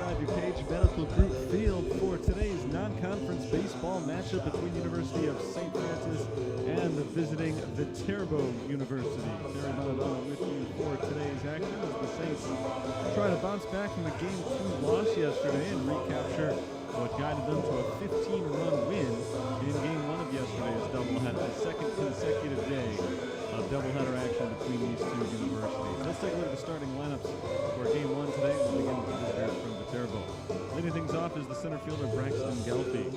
outside DuPage Medical Group Field for today's non-conference baseball matchup between the University of St. Francis and the visiting Viterbo University. Terry Monadona with you for today's action as the Saints try to bounce back from a Game 2 loss yesterday and recapture what guided them to a 15-run win in Game 1 of yesterday's doubleheader, the second consecutive day of doubleheader action between these two universities. Let's take a look at the starting lineups for Game 1 today. We'll begin with the visitors from Viterbo. Leading things off is the center fielder Braxton Gelfie.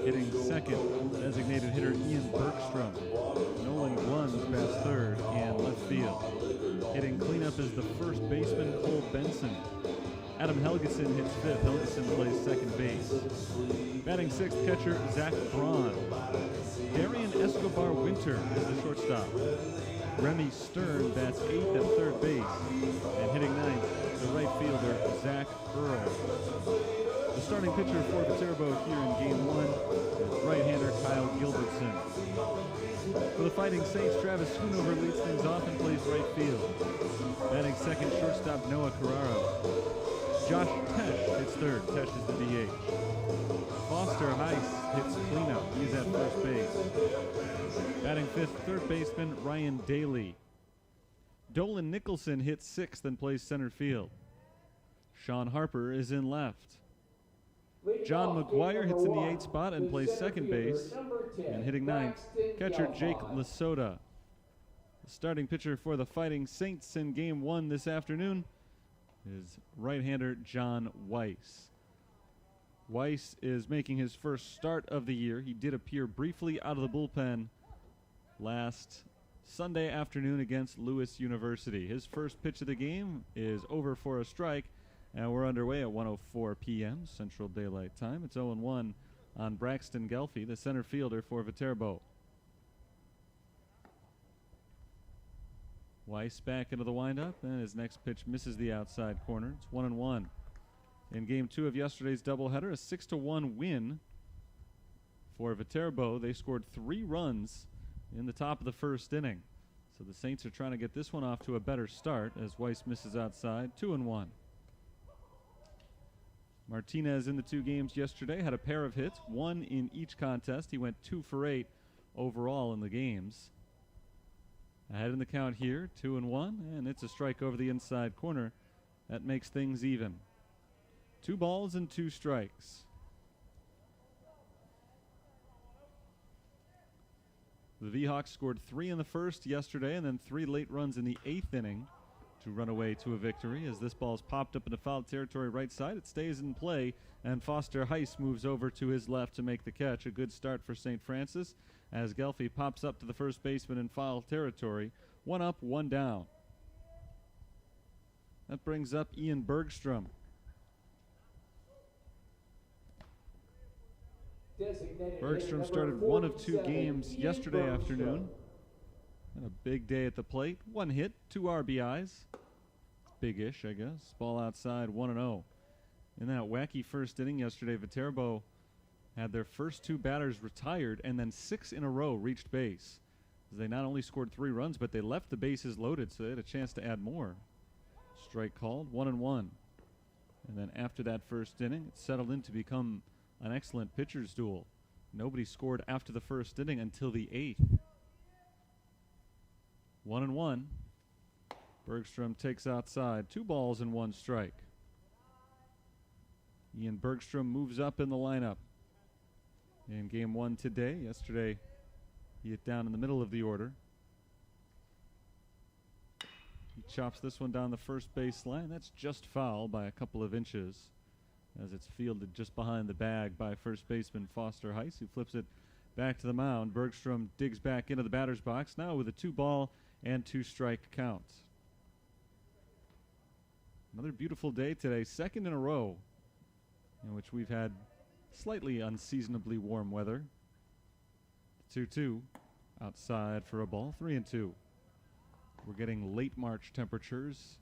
Hitting second, designated hitter Ian Bergstrom. Nolan Glunz bats third and left field. Hitting cleanup is the first baseman Cole Benson. Adam Helgeson hits fifth. Helgeson plays second base. Batting sixth, catcher Zach Braun. Darian Escobar Winter is the shortstop. Remy Stern bats eighth at third base. And hitting ninth, the right fielder Zach Earl. The starting pitcher for Viterbo here in Game 1 is right-hander Kyle Gilbertson. For the Fighting Saints, Travis Schoonover leads things off and plays right field. Batting second, shortstop Noah Carraro. Josh Tesh hits third. Tesh is the DH. Foster Heiss hits cleanup. He's at first base. Batting fifth, third baseman Ryan Daly. Dolan Nicholson hits sixth and plays center field. Sean Harper is in left. John McGuire hits in the 8th spot and plays second base. And hitting ninth, catcher Jake Lasota. The starting pitcher for the Fighting Saints in Game 1 this afternoon is right-hander John Weiss. Weiss is making his first start of the year. He did appear briefly out of the bullpen last Sunday afternoon against Lewis University. His first pitch of the game is over for a strike, and we're underway at 1:04 p.m. Central Daylight Time. It's 0-1 on Braxton Gelfie, the center fielder for Viterbo. Weiss back into the windup, and his next pitch misses the outside corner. It's 1-1. In Game 2 of yesterday's doubleheader, a 6-1 win for Viterbo. They scored 3 runs in the top of the first inning. So the Saints are trying to get this one off to a better start as Weiss misses outside. 2-1. Martinez in the 2 games yesterday had a pair of hits, 1 in each contest. He went 2 for 8 overall in the games. Ahead in the count here, 2-1, and it's a strike over the inside corner. That makes things even. 2 balls and 2 strikes. The V-Hawks scored 3 in the first yesterday and then 3 late runs in the 8th inning to run away to a victory. As this ball's popped up into foul territory right side, it stays in play, and Foster Heiss moves over to his left to make the catch. A good start for St. Francis as Gelfie pops up to the first baseman in foul territory. 1 up, 1 down. That brings up Ian Bergstrom. Bergstrom started 1 of 2 games yesterday afternoon. And a big day at the plate. 1 hit, 2 RBIs. Big-ish, I guess. Ball outside, 1-0. In that wacky first inning yesterday, Viterbo had their first 2 batters retired and then 6 in a row reached base. They not only scored 3 runs, but they left the bases loaded, so they had a chance to add more. Strike called, 1-1. And then after that first inning, it settled in to become an excellent pitcher's duel. Nobody scored after the first inning until the 8th. 1-1. Bergstrom takes outside. 2 balls and 1 strike. Ian Bergstrom moves up in the lineup in Game 1 today. Yesterday, he hit down in the middle of the order. He chops this one down the first base line. That's just foul by a couple of inches as it's fielded just behind the bag by first baseman Foster Heiss, who flips it back to the mound. Bergstrom digs back into the batter's box now with a 2-ball and 2 strike count. Another beautiful day today, second in a row in which we've had slightly unseasonably warm weather. 2-2 outside for a ball, 3-2. We're getting late March temperatures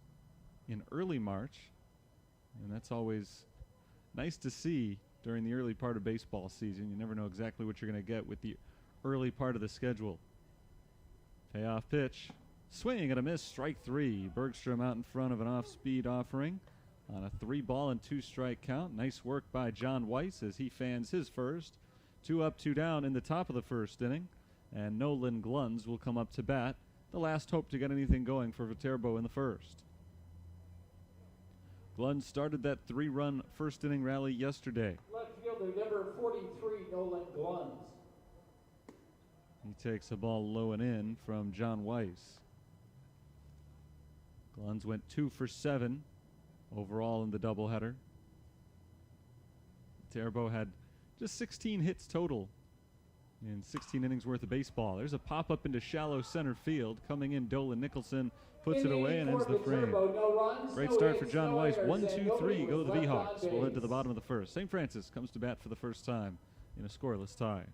in early March, and that's always nice to see during the early part of baseball season. You never know exactly what you're going to get with the early part of the schedule. Payoff pitch. Swing and a miss, strike 3. Bergstrom out in front of an off-speed offering. on a 3-ball and 2-strike count. Nice work by John Weiss as he fans his first. 2 up, 2 down in the top of the first inning. And Nolan Gluns will come up to bat. The last hope to get anything going for Viterbo in the first. Gluns started that 3-run first inning rally yesterday. Left fielder number 43, Nolan Gluns. He takes a ball low and in from John Weiss. Gluns went 2 for 7 overall in the doubleheader. Viterbo had just 16 hits total in 16 innings worth of baseball. There's a pop-up into shallow center field. Coming in, Dolan Nicholson puts it away and ends the frame. Great start for John Weiss. 1, 2, 3 go the V-Hawks. We'll head to the bottom of the first. St. Francis comes to bat for the first time in a scoreless tie.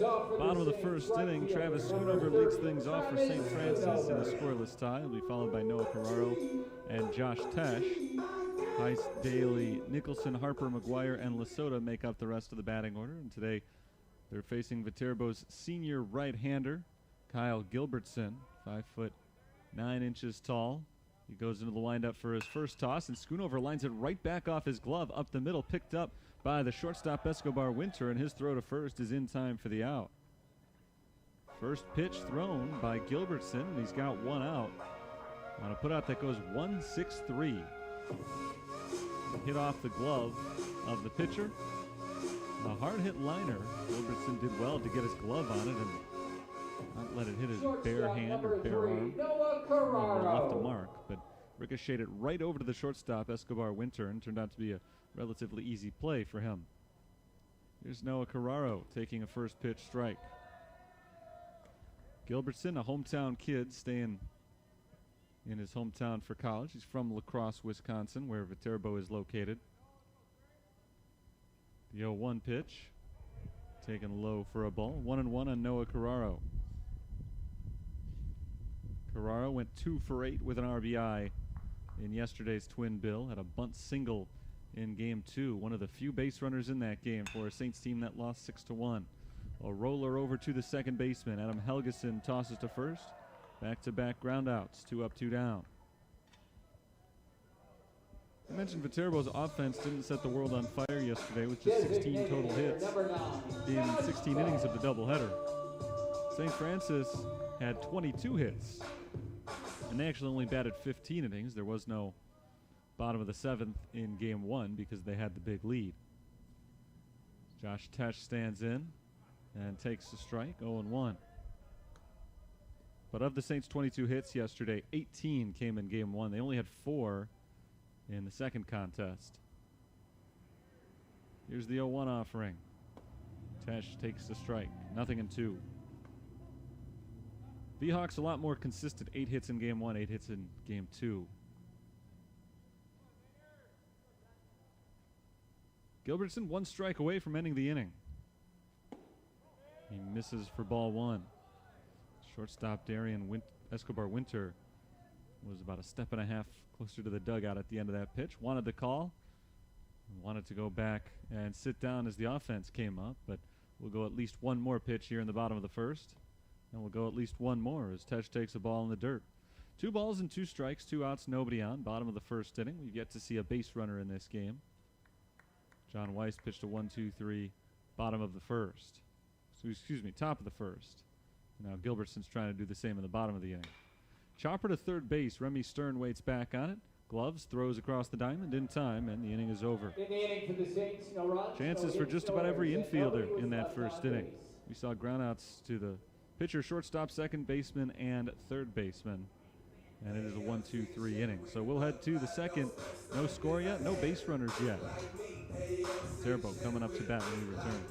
Bottom of the first inning, Travis Schoonover leads things off for St. Francis in a scoreless tie. It'll be followed by Noah Carraro and Josh Tesh. Heist, Daly, Nicholson, Harper, McGuire, and Lasota make up the rest of the batting order. And today they're facing Viterbo's senior right-hander, Kyle Gilbertson, 5'9" tall. He goes into the windup for his first toss, and Schoonover lines it right back off his glove up the middle, picked up by the shortstop Escobar Winter, and his throw to first is in time for the out. First pitch thrown by Gilbertson, and he's got one out. On a putout that goes 1-6-3. Hit off the glove of the pitcher. A hard hit liner. Gilbertson did well to get his glove on it and not let it hit his bare hand or bare arm. Left a mark, but ricocheted it right over to the shortstop Escobar Winter and turned out to be a relatively easy play for him. Here's Noah Carraro taking a first pitch strike. Gilbertson, a hometown kid, staying in his hometown for college. He's from La Crosse, Wisconsin, where Viterbo is located. The 0-1 pitch, taken low for a ball. 1-1 on Noah Carraro. Carrara went 2 for 8 with an RBI in yesterday's twin bill. Had a bunt single in game 2. One of the few base runners in that game for a Saints team that lost 6-1. A roller over to the second baseman. Adam Helgeson tosses to first. Back-to-back groundouts. 2 up, 2 down. I mentioned Viterbo's offense didn't set the world on fire yesterday with just 16 total hits in 16 innings of the doubleheader. St. Francis had 22 hits, and they actually only batted 15 innings. There was no bottom of the 7th in game 1 because they had the big lead. Josh Tesh stands in and takes the strike, 0-1. But of the Saints' 22 hits yesterday, 18 came in game 1. They only had 4 in the second contest. Here's the 0-1 offering. Tesh takes the strike, 0-2. V-Hawks a lot more consistent. 8 hits in game 1, 8 hits in game 2. Gilbertson 1 strike away from ending the inning. He misses for ball 1. Shortstop Darian Escobar Winter was about a step and a half closer to the dugout at the end of that pitch. Wanted the call. Wanted to go back and sit down as the offense came up, but we'll go at least one more pitch here in the bottom of the first. And we'll go at least one more as Tesh takes a ball in the dirt. 2 balls and 2 strikes, 2 outs, nobody on. Bottom of the first inning. We've yet to see a base runner in this game. John Weiss pitched a 1-2-3, bottom of the first. So, top of the first. Now Gilbertson's trying to do the same in the bottom of the inning. Chopper to third base. Remy Stern waits back on it. Gloves, throws across the diamond in time, and the inning is over. In the inning for the Saints, no runs, Chances for just about every infielder in that first inning. We saw groundouts to the pitcher, shortstop, second baseman, and third baseman. And it is a 1-2-3 inning. So we'll head to the second. No score yet, no base runners yet. Viterbo coming up to bat when we return.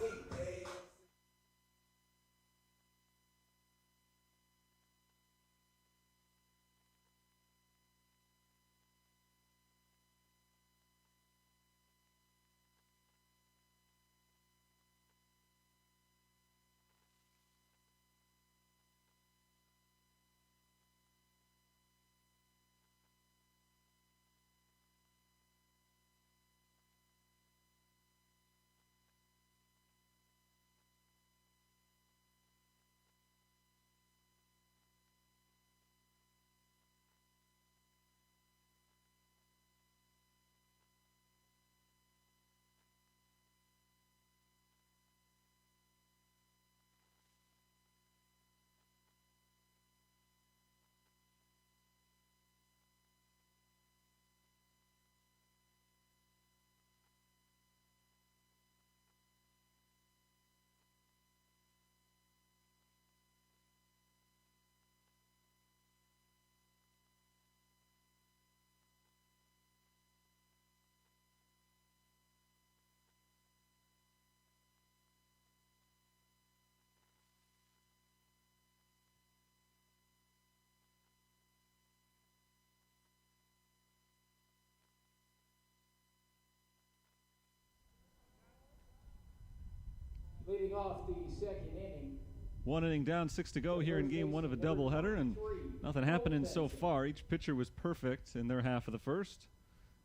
Leading off the second inning. 1 inning down, 6 to go here in game 1 of a doubleheader, and nothing happening so far. Each pitcher was perfect in their half of the first.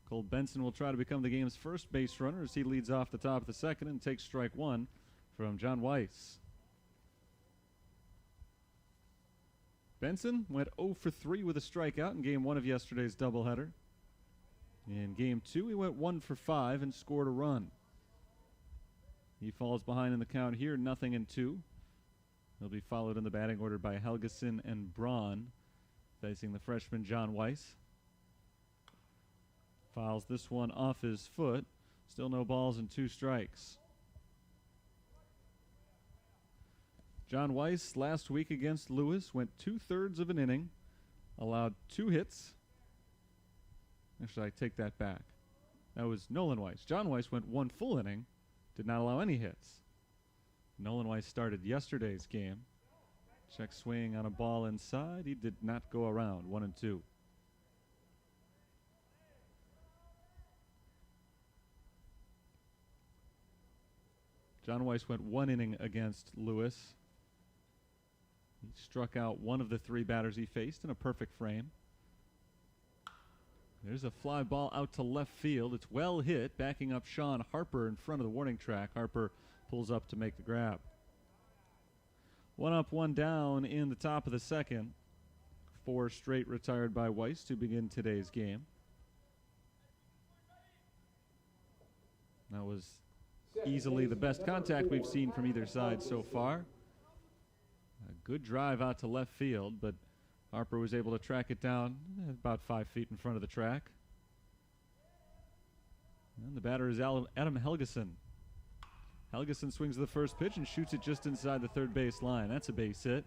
Cole Benson will try to become the game's first base runner as he leads off the top of the second and takes strike 1 from John Weiss. Benson went 0 for 3 with a strikeout in game 1 of yesterday's doubleheader. In game 2, he went 1 for 5 and scored a run. He falls behind in the count here, 0-2. He'll be followed in the batting order by Helgeson and Braun, facing the freshman John Weiss. Fouls this one off his foot. Still no balls and 2 strikes. John Weiss last week against Lewis went 2/3 of an inning, allowed 2 hits. Actually, I take that back. That was Nolan Weiss. John Weiss went 1 full inning, did not allow any hits. Nolan Weiss started yesterday's game. Check swing on a ball inside. He did not go around. 1-2. John Weiss went 1 inning against Lewis. He struck out one of the three batters he faced in a perfect frame. There's a fly ball out to left field. It's well hit, backing up Sean Harper in front of the warning track. Harper pulls up to make the grab. 1 up, 1 down in the top of the second. 4 straight retired by Weiss to begin today's game. That was easily the best contact we've seen from either side so far. A good drive out to left field, but Harper was able to track it down about 5 feet in front of the track. And the batter is Adam Helgeson. Helgeson swings the first pitch and shoots it just inside the third base line. That's a base hit.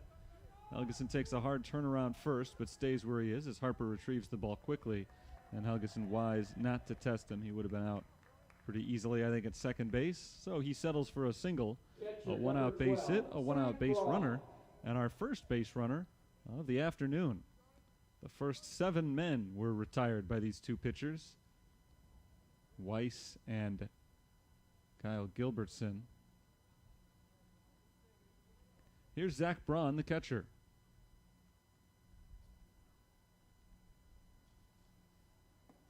Helgeson takes a hard turnaround first, but stays where he is as Harper retrieves the ball quickly. And Helgeson wise not to test him. He would have been out pretty easily, I think, at second base. So he settles for a single, a 1-out base hit, a 1-out base runner, and our first base runner of the afternoon. The first 7 men were retired by these two pitchers, Weiss and Kyle Gilbertson. Here's Zach Braun, the catcher.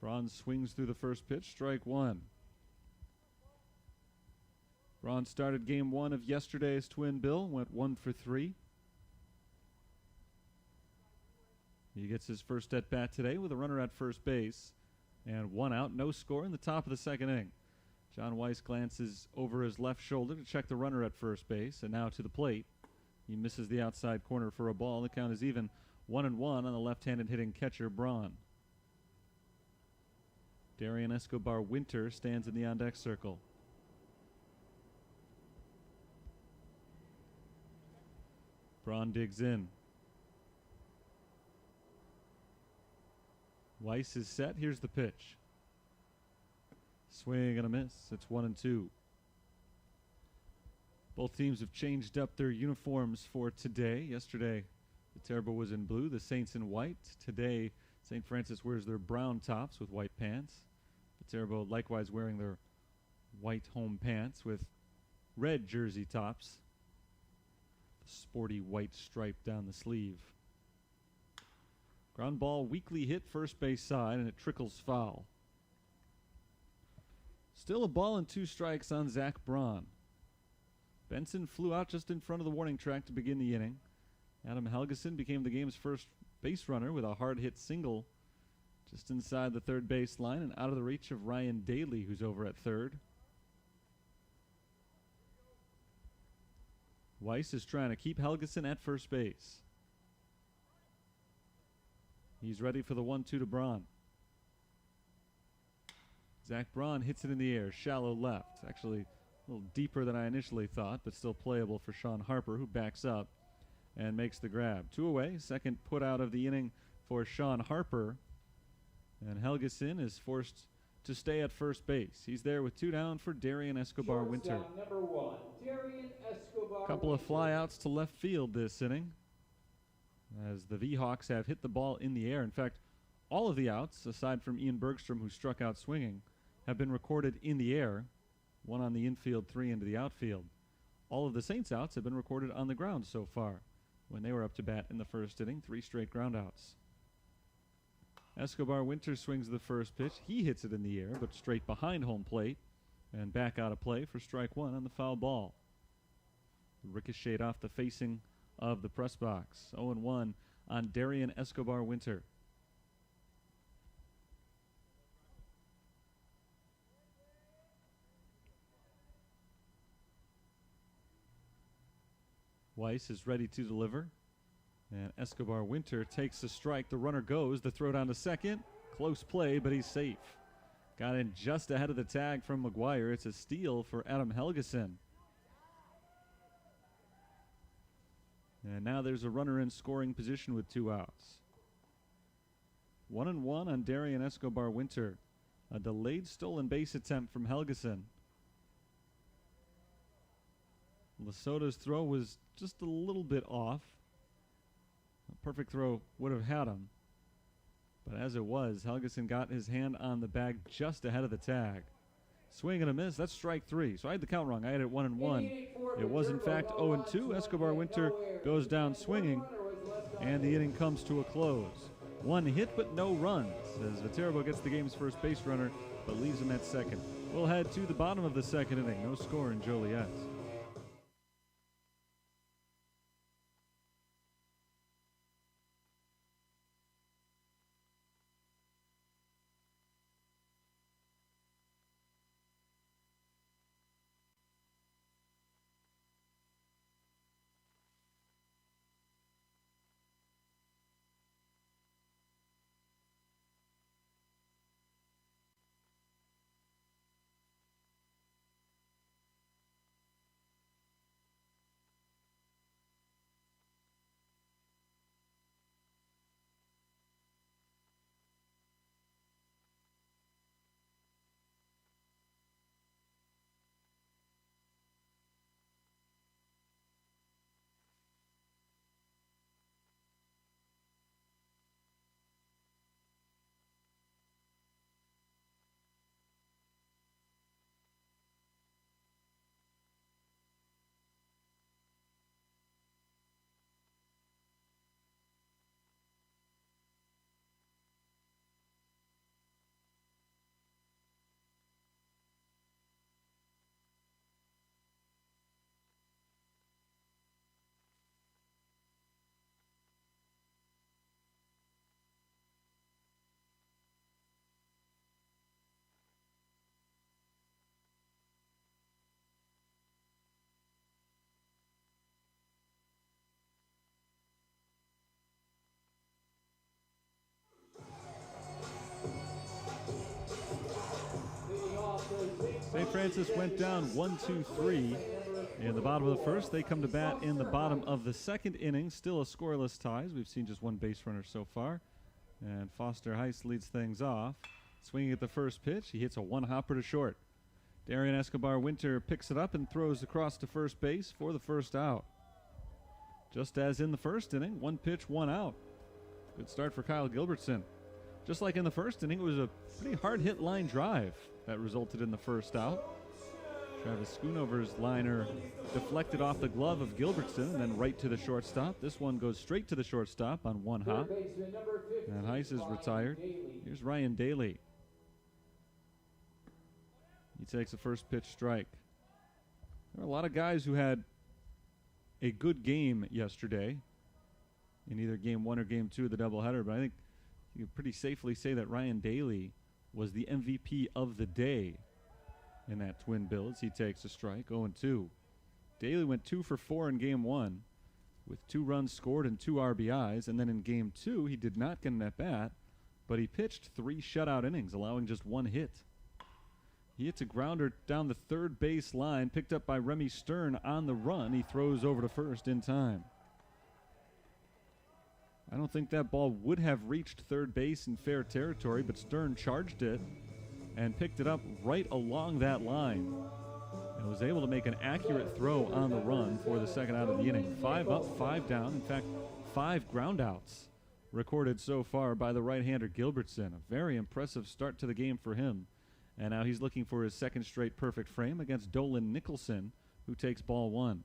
Braun swings through the first pitch, strike 1. Braun started game 1 of yesterday's Twin Bill, went 1 for 3. He gets his first at bat today with a runner at first base and 1 out, no score in the top of the second inning. John Weiss glances over his left shoulder to check the runner at first base, and now to the plate. He misses the outside corner for a ball. The count is even, 1-1 on the left-handed hitting catcher Braun. Darian Escobar Winter stands in the on-deck circle. Braun digs in. Weiss is set. Here's the pitch. Swing and a miss. It's 1-2. Both teams have changed up their uniforms for today. Yesterday, Viterbo was in blue, the Saints in white. Today, St. Francis wears their brown tops with white pants. Viterbo likewise wearing their white home pants with red jersey tops. The sporty white stripe down the sleeve. Ground ball weakly hit first base side, and it trickles foul. Still a ball and 2 strikes on Zach Braun. Benson flew out just in front of the warning track to begin the inning. Adam Helgeson became the game's first base runner with a hard-hit single just inside the third base line and out of the reach of Ryan Daly, who's over at third. Weiss is trying to keep Helgeson at first base. He's ready for the 1-2 to Braun. Zach Braun hits it in the air, shallow left. Actually, a little deeper than I initially thought, but still playable for Sean Harper, who backs up and makes the grab. 2 away, second put out of the inning for Sean Harper. And Helgeson is forced to stay at first base. He's there with 2 down for Darian Escobar Winter. Number 1, Darian Escobar. Couple of flyouts to left field this inning, as the V-Hawks have hit the ball in the air. In fact, all of the outs, aside from Ian Bergstrom, who struck out swinging, have been recorded in the air. 1 on the infield, 3 into the outfield. All of the Saints outs have been recorded on the ground so far. When they were up to bat in the first inning, 3 straight ground outs. Escobar Winter swings the first pitch. He hits it in the air, but straight behind home plate and back out of play for strike 1 on the foul ball. Ricocheted off the facing of the press box. 0-1 on Darian Escobar Winter. Weiss is ready to deliver. And Escobar Winter takes the strike. The runner goes. The throw down to second. Close play, but he's safe. Got in just ahead of the tag from McGuire. It's a steal for Adam Helgeson. And now there's a runner in scoring position with 2 outs. 1-1 on Darian Escobar Winter. A delayed stolen base attempt from Helgeson. Lesoto's throw was just a little bit off. A perfect throw would have had him. But as it was, Helgeson got his hand on the bag just ahead of the tag. Swing and a miss. That's strike 3. So I had the count wrong. I had it 1-1. It was in fact 0-2. Escobar Winter goes down swinging, and the inning comes to a close. 1 hit but no runs as Viterbo gets the game's first base runner but leaves him at second. We'll head to the bottom of the second inning. No score in Joliet. St. Francis went down 1-2-3 in the bottom of the first. They come to bat in the bottom of the second inning. Still a scoreless ties. We've seen just one base runner so far. And Foster Heiss leads things off. Swinging at the first pitch. He hits a one-hopper to short. Darian Escobar Winter picks it up and throws across to first base for the first out. Just as in the first inning, 1 pitch, 1 out. Good start for Kyle Gilbertson. Just like in the first inning, it was a pretty hard-hit line drive that resulted in the first out. Travis Schoonover's liner deflected off the glove of Gilbertson and then right to the shortstop. This one goes straight to the shortstop on one hop. And Heiss is retired. Here's Ryan Daly. He takes a first pitch strike. There are a lot of guys who had a good game yesterday in either game 1 or game 2 of the doubleheader, but I think you can pretty safely say that Ryan Daly was the MVP of the day in that twin bill as he takes a strike, 0-2. Daly went 2 for 4 in game 1 with 2 runs scored and 2 RBIs, and then in game 2 he did not get an at-bat, but he pitched 3 shutout innings, allowing just 1 hit. He hits a grounder down the third base line, picked up by Remy Stern on the run. He throws over to first in time. I don't think that ball would have reached third base in fair territory, but Stern charged it and picked it up right along that line and was able to make an accurate throw on the run for the second out of the inning. 5 up, 5 down. In fact, 5 groundouts recorded so far by the right-hander Gilbertson. A very impressive start to the game for him. And now he's looking for his second straight perfect frame against Dolan Nicholson, who takes ball 1.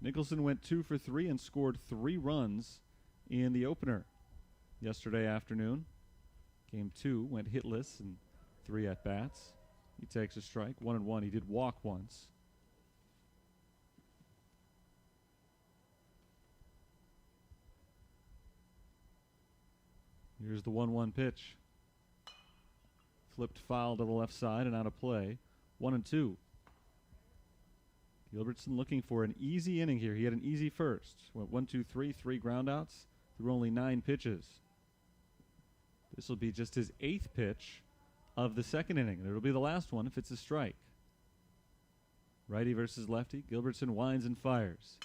Nicholson went 2 for 3 and scored 3 runs in the opener yesterday afternoon. Game 2 went hitless and 3 at-bats. He takes a strike, 1-1. He did walk once. Here's the 1-1 pitch. Flipped foul to the left side and out of play. 1-2. Gilbertson looking for an easy inning here. He had an easy first. Went 1, 2, 3, 3 groundouts through only 9 pitches. This will be just his 8th pitch of the second inning, and it'll be the last one if it's a strike. Righty versus lefty. Gilbertson winds and fires.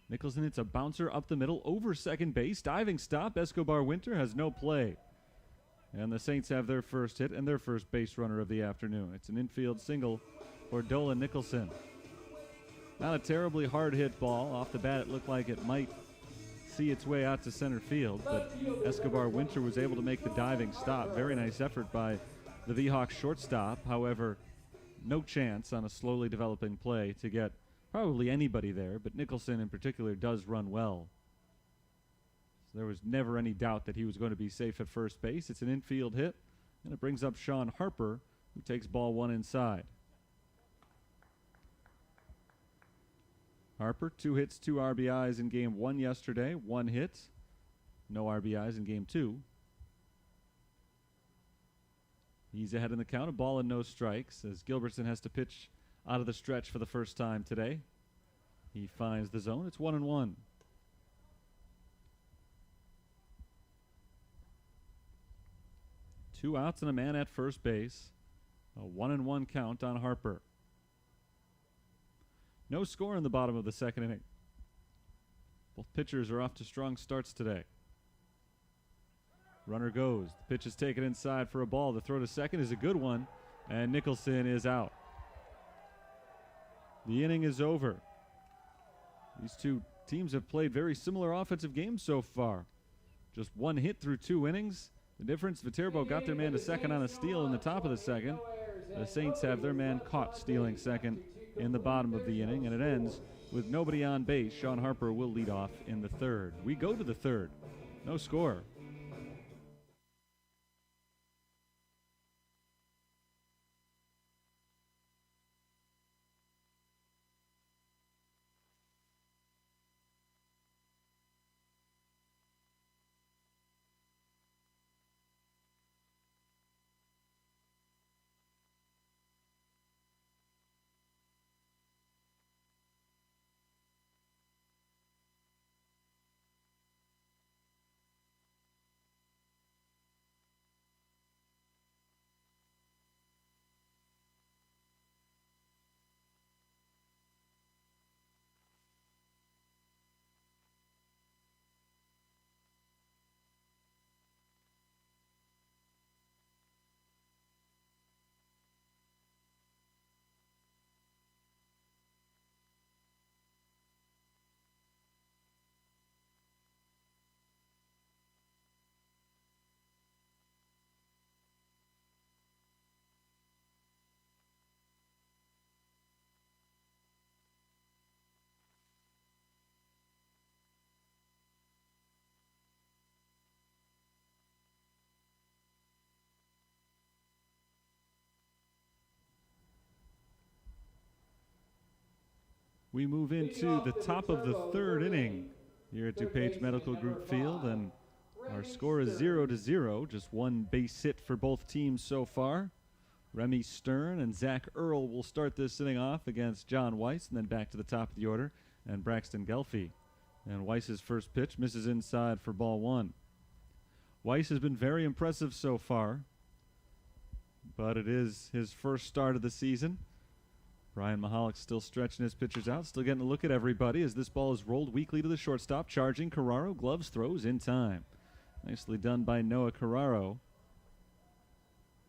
Nicholson hits a bouncer up the middle over second base. Diving stop. Escobar Winter has no play. And the Saints have their first hit and their first base runner of the afternoon. It's an infield single for Dolan Nicholson. Not a terribly hard hit ball. Off the bat, it looked like it might see its way out to center field, but Escobar Winter was able to make the diving stop. Very nice effort by the V-Hawks shortstop. However, no chance on a slowly developing play to get probably anybody there, but Nicholson in particular does run well. So there was never any doubt that he was going to be safe at first base. It's an infield hit, and it brings up Sean Harper, who takes ball one inside. Harper, 2 hits, 2 RBIs in game 1 yesterday, 1 hit, no RBIs in game 2. He's ahead in the count, a ball and no strikes, as Gilbertson has to pitch out of the stretch for the first time today. He finds the zone. It's 1-1. Two outs and a man at first base. A 1-1 count on Harper. No score in the bottom of the second inning. Both pitchers are off to strong starts today. Runner goes. The pitch is taken inside for a ball. The throw to second is a good one, and Nicholson is out. The inning is over. These two teams have played very similar offensive games so far. Just 1 hit through 2 innings. The difference, Viterbo got their man to second on a steal in the top of the second. The Saints have their man caught stealing second in the bottom of the inning, and it ends with nobody on base. Sean Harper will lead off in the third. We go to the third. No score. We move into the top of the third inning here at DuPage Medical Group Field, and our score is 0-0. Just 1 base hit for both teams so far. Remy Stern and Zach Earl will start this inning off against John Weiss, and then back to the top of the order, and Braxton Gelfie. And Weiss's first pitch misses inside for ball 1. Weiss has been very impressive so far, but it is his first start of the season. Brian Mahalik still stretching his pitchers out, still getting a look at everybody as this ball is rolled weakly to the shortstop. Charging Carraro, gloves, throws in time. Nicely done by Noah Carraro.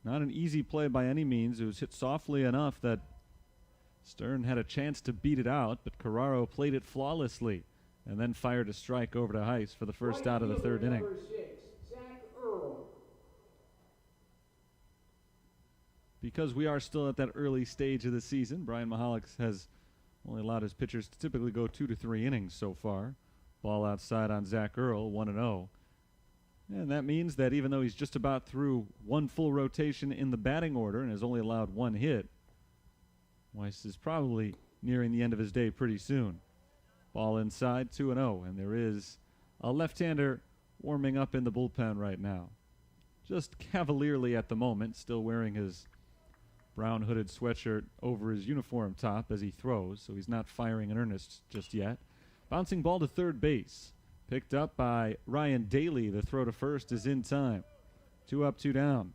Not an easy play by any means. It was hit softly enough that Stern had a chance to beat it out, but Carraro played it flawlessly and then fired a strike over to Heiss for the first out of the third inning. Because we are still at that early stage of the season, Brian Mahalik has only allowed his pitchers to typically go 2 to 3 innings so far. Ball outside on Zach Earl, 1-0. And that means that even though he's just about through 1 full rotation in the batting order and has only allowed 1 hit, Weiss is probably nearing the end of his day pretty soon. Ball inside, 2-0, and there is a left-hander warming up in the bullpen right now. Just cavalierly at the moment, still wearing his brown hooded sweatshirt over his uniform top as he throws, so he's not firing in earnest just yet. Bouncing ball to third base. Picked up by Ryan Daly. The throw to first is in time. 2 up, 2 down.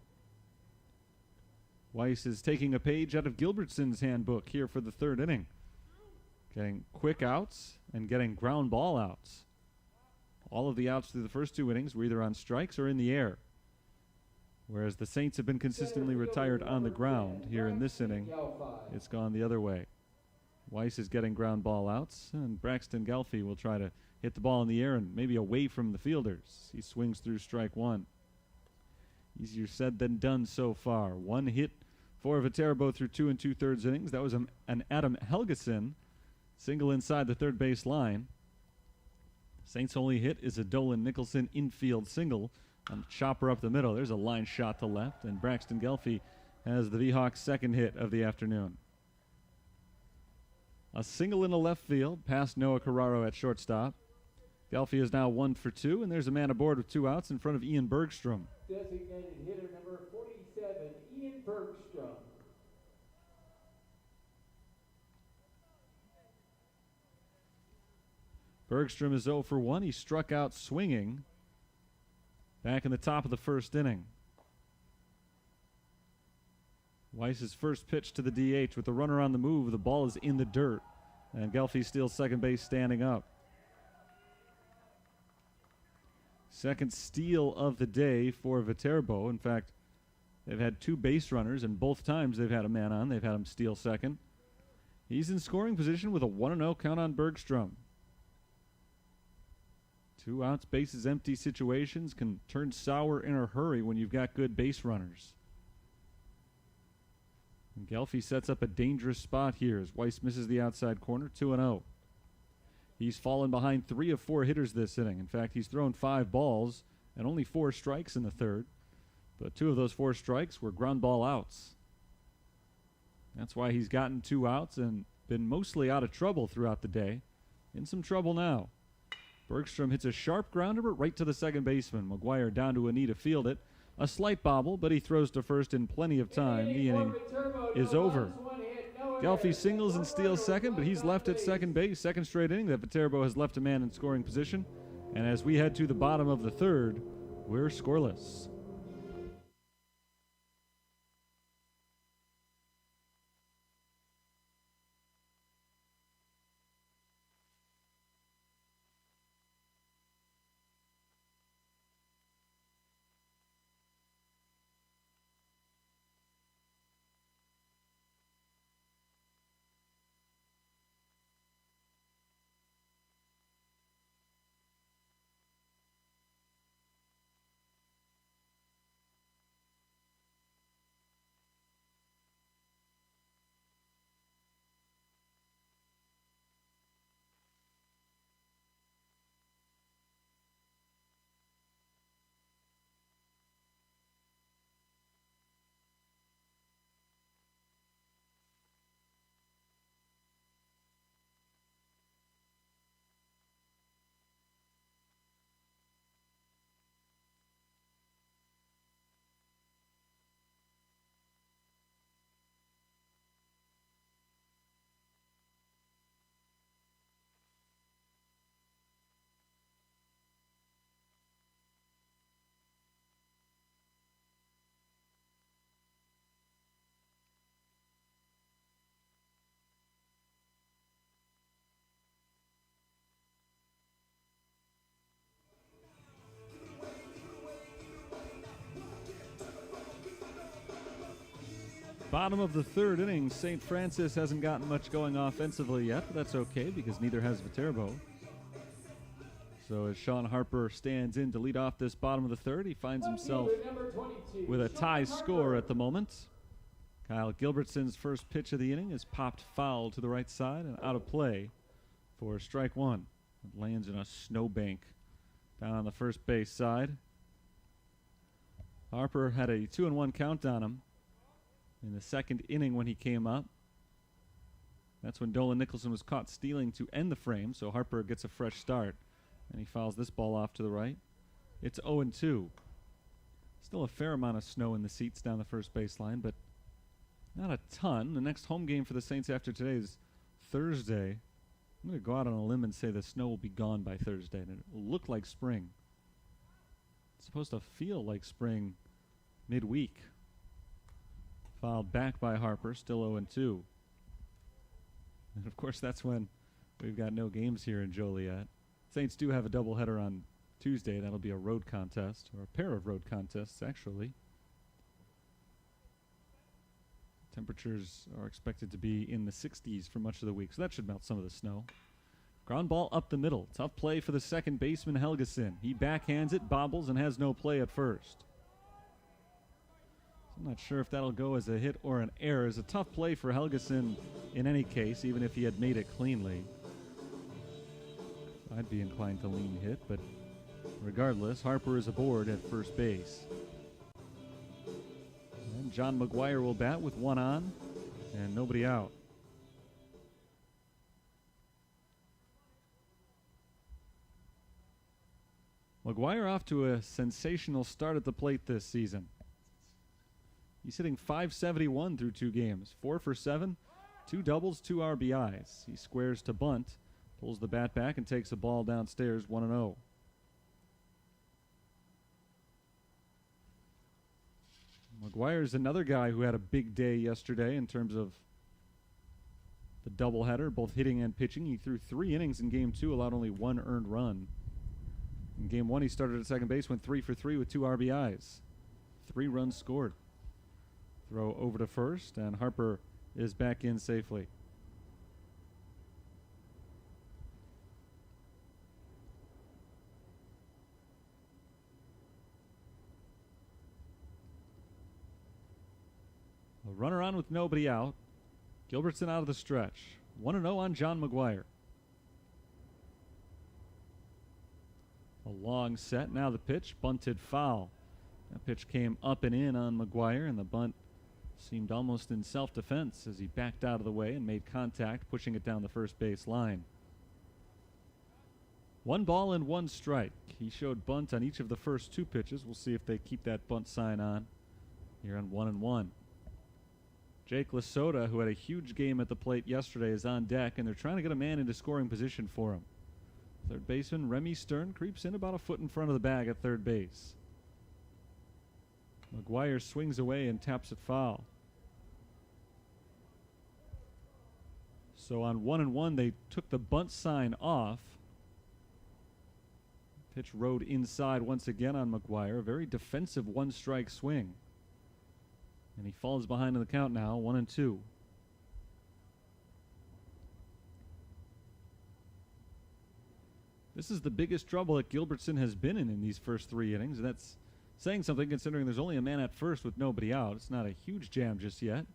Weiss is taking a page out of Gilbertson's handbook here for the third inning. Getting quick outs and getting ground ball outs. All of the outs through the first 2 innings were either on strikes or in the air. Whereas the Saints have been consistently retired on the ground. Here in this inning, it's gone the other way. Weiss is getting ground ball outs, and Braxton Gelfie will try to hit the ball in the air and maybe away from the fielders. He swings through strike 1. Easier said than done so far. One hit for Viterbo through 2 2/3 innings. That was an Adam Helgeson single inside the third base line. Saints' only hit is a Dolan Nicholson infield single on the chopper up the middle. There's a line shot to left, and Braxton Gelfie has the V-Hawks' second hit of the afternoon. A single in the left field past Noah Carraro at shortstop. Gelfie is now 1 for 2, and there's a man aboard with 2 outs in front of Ian Bergstrom. Designated hitter number 47, Ian Bergstrom. Bergstrom is 0 for 1. He struck out swinging back in the top of the first inning. Weiss's first pitch to the DH with the runner on the move. The ball is in the dirt, and Gelfie steals second base standing up. Second steal of the day for Viterbo. In fact, they've had 2 base runners, and both times they've had a man on. They've had him steal second. He's in scoring position with a 1-0 count on Bergstrom. 2 outs, bases empty situations can turn sour in a hurry when you've got good base runners. And Gelfie sets up a dangerous spot here as Weiss misses the outside corner, 2-0. He's fallen behind 3 of 4 hitters this inning. In fact, he's thrown 5 balls and only 4 strikes in the third. But 2 of those 4 strikes were ground ball outs. That's why he's gotten 2 outs and been mostly out of trouble throughout the day. In some trouble now. Bergstrom hits a sharp grounder, but right to the second baseman. McGuire down to a knee to field it. A slight bobble, but he throws to first in plenty of time. The inning is over. Gelfie singles and steals second, but he's left at second base. Second straight inning that Viterbo has left a man in scoring position. And as we head to the bottom of the third, we're scoreless. Bottom of the third inning, St. Francis hasn't gotten much going offensively yet, but that's okay because neither has Viterbo. So as Sean Harper stands in to lead off this bottom of the third, he finds himself with a tie score at the moment. Kyle Gilbertson's first pitch of the inning is popped foul to the right side and out of play for strike 1. It lands in a snowbank down on the first base side. Harper had a 2-1 count on him in the second inning when he came up. That's when Dolan Nicholson was caught stealing to end the frame, so Harper gets a fresh start. And he fouls this ball off to the right. It's 0-2. Still a fair amount of snow in the seats down the first baseline, but not a ton. The next home game for the Saints after today is Thursday. I'm going to go out on a limb and say the snow will be gone by Thursday, and it will look like spring. It's supposed to feel like spring midweek. Fouled back by Harper, still 0-2. And, of course, that's when we've got no games here in Joliet. Saints do have a doubleheader on Tuesday. That'll be a road contest, or a pair of road contests, actually. Temperatures are expected to be in the 60s for much of the week, so that should melt some of the snow. Ground ball up the middle. Tough play for the second baseman, Helgeson. He backhands it, bobbles, and has no play at first. I'm not sure if that'll go as a hit or an error. It's a tough play for Helgeson in any case, even if he had made it cleanly. I'd be inclined to lean hit, but regardless, Harper is aboard at first base. And John McGuire will bat with one on and nobody out. McGuire off to a sensational start at the plate this season. He's hitting .571 through 2 games, 4 for 7, 2 doubles, 2 RBIs. He squares to bunt, pulls the bat back, and takes the ball downstairs 1-0. McGuire's another guy who had a big day yesterday in terms of the doubleheader, both hitting and pitching. He threw 3 innings in Game 2, allowed only 1 earned run. In Game 1, he started at second base, went 3 for 3 with 2 RBIs. 3 runs scored. Throw over to first, and Harper is back in safely. A runner on with nobody out. Gilbertson out of the stretch. 1-0 on John McGuire. A long set. Now the pitch. Bunted foul. That pitch came up and in on McGuire, and the bunt seemed almost in self-defense as he backed out of the way and made contact, pushing it down the first base line. 1 ball and 1 strike. He showed bunt on each of the first 2 pitches. We'll see if they keep that bunt sign on here on 1-1. Jake Lasota, who had a huge game at the plate yesterday, is on deck, and they're trying to get a man into scoring position for him. Third baseman Remy Stern creeps in about a foot in front of the bag at third base. McGuire swings away and taps it foul. So on 1-1, they took the bunt sign off. Pitch rode inside once again on McGuire. A very defensive 1-strike swing. And he falls behind in the count now, 1-2. This is the biggest trouble that Gilbertson has been in these first 3 innings, and that's saying something considering there's only a man at first with nobody out. It's not a huge jam just yet.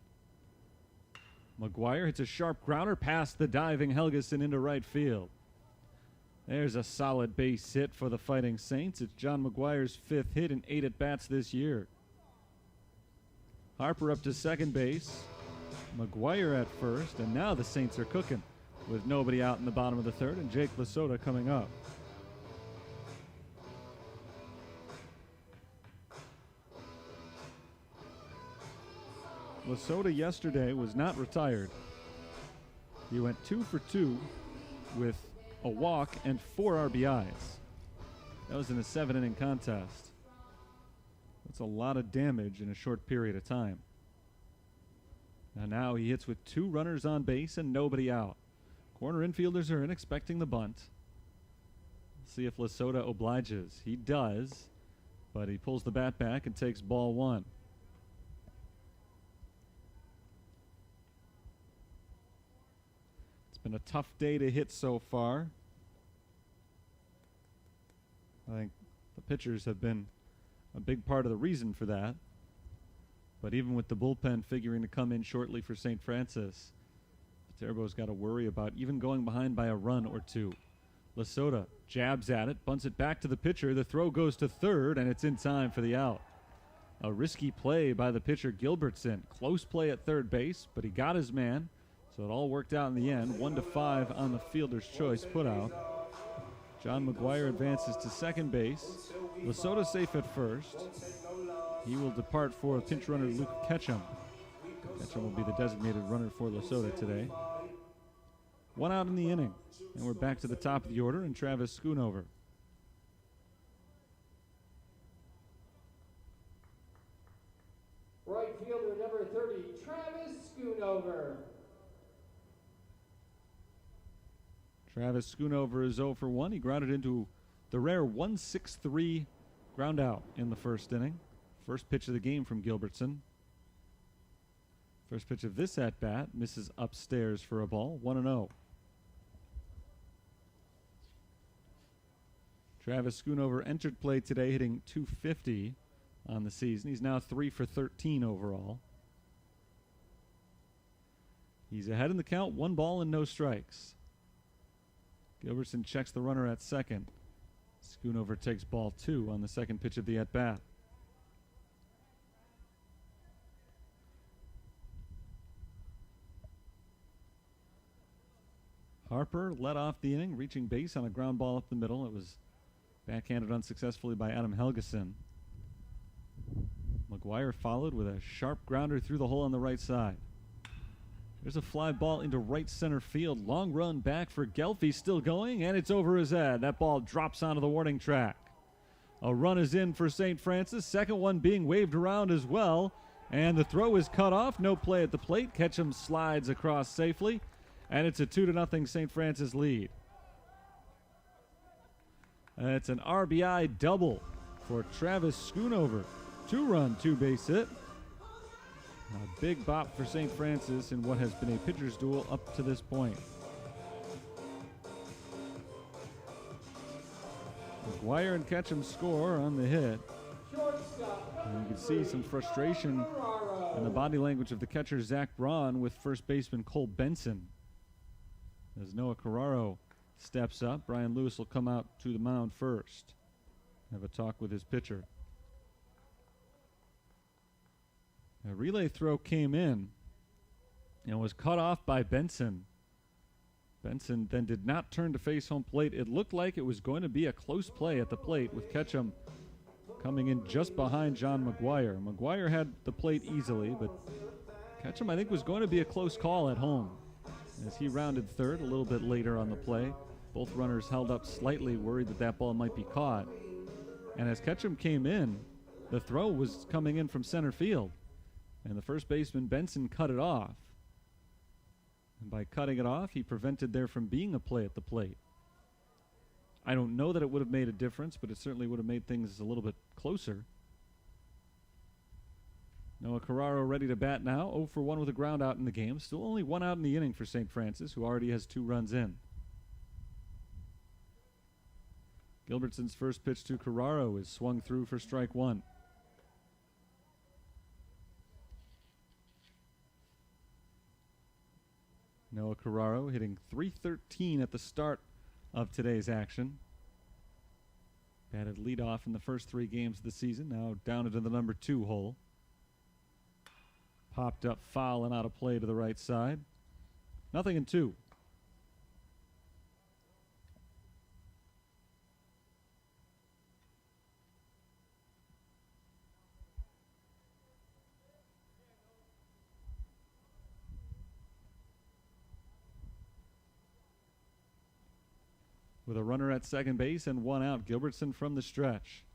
McGuire hits a sharp grounder past the diving Helgeson into right field. There's a solid base hit for the Fighting Saints. It's John McGuire's 5th hit in 8 at-bats this year. Harper up to second base. McGuire at first, and now the Saints are cooking with nobody out in the bottom of the 3rd and Jake Lasota coming up. Lasota yesterday was not retired. He went 2 for 2 with a walk and 4 RBIs. That was in a 7-inning contest. That's a lot of damage in a short period of time. And now he hits with 2 runners on base and nobody out. Corner infielders are in, expecting the bunt. See if Lasota obliges. He does, but he pulls the bat back and takes ball 1. It's been a tough day to hit so far. I think the pitchers have been a big part of the reason for that. But even with the bullpen figuring to come in shortly for St. Francis, Viterbo's got to worry about even going behind by a run or 2. Lasota jabs at it, bunts it back to the pitcher. The throw goes to third, and it's in time for the out. A risky play by the pitcher Gilbertson. Close play at third base, but he got his man, so it all worked out in the end. 1-5 on the fielder's choice putout. John McGuire advances to second base. Lasota safe at first. He will depart for pinch runner Luke Ketchum. Ketchum will be the designated runner for Lasota today. 1 out in the inning, and we're back to the top of the order and Travis Schoonover. Right fielder number 30, Travis Schoonover. Travis Schoonover is 0 for 1. He grounded into the rare 1-6-3 ground out in the first inning. First pitch of the game from Gilbertson. First pitch of this at-bat misses upstairs for a ball, 1-0. Travis Schoonover entered play today hitting .250, on the season. He's now 3 for 13 overall. He's ahead in the count, 1 ball and no strikes. Gilbertson checks the runner at second. Schoonover takes ball 2 on the second pitch of the at-bat. Harper led off the inning, reaching base on a ground ball up the middle. It was backhanded unsuccessfully by Adam Helgeson. McGuire followed with a sharp grounder through the hole on the right side. There's a fly ball into right center field. Long run back for Gelfie, still going, and it's over his head. That ball drops onto the warning track. A run is in for St. Francis. Second one being waved around as well. And the throw is cut off. No play at the plate. Ketchum slides across safely. And it's a 2-0 St. Francis lead. It's an RBI double for Travis Schoonover. 2-run, 2-base hit. A big bop for St. Francis in what has been a pitcher's duel up to this point. McGuire and Ketchum score on the hit. And you can see some frustration in the body language of the catcher, Zach Braun, with first baseman Cole Benson. As Noah Carraro steps up, Brian Lewis will come out to the mound first. Have a talk with his pitcher. A relay throw came in and was cut off by Benson. Benson then did not turn to face home plate. It looked like it was going to be a close play at the plate with Ketchum coming in just behind John McGuire. McGuire had the plate easily, but Ketchum, I think, was going to be a close call at home. As he rounded third a little bit later on the play, both runners held up slightly, worried that that ball might be caught. And as Ketchum came in, the throw was coming in from center field. And the first baseman, Benson, cut it off. And by cutting it off, he prevented there from being a play at the plate. I don't know that it would have made a difference, but it certainly would have made things a little bit closer. Noah Carraro ready to bat now, 0 for 1 with a ground out in the game. Still only 1 out in the inning for St. Francis, who already has 2 runs in. Gilbertson's first pitch to Carraro is swung through for strike 1. Noah Carraro hitting .313 at the start of today's action. Batted leadoff in the first 3 games of the season, now down into the number 2 hole. Popped up foul and out of play to the right side. 0-2. With a runner at second base and 1 out, Gilbertson from the stretch.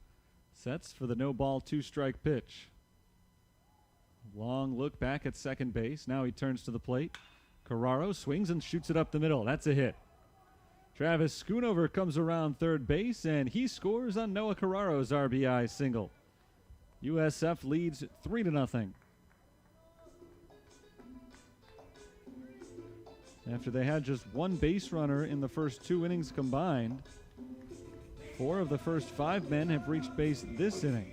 Sets for the no-ball 2-strike pitch. Long look back at second base. Now he turns to the plate. Carraro swings and shoots it up the middle. That's a hit. Travis Schoonover comes around third base, and he scores on Noah Carraro's RBI single. USF leads 3-0. After they had just 1 base runner in the first 2 innings combined, 4 of the first 5 men have reached base this inning.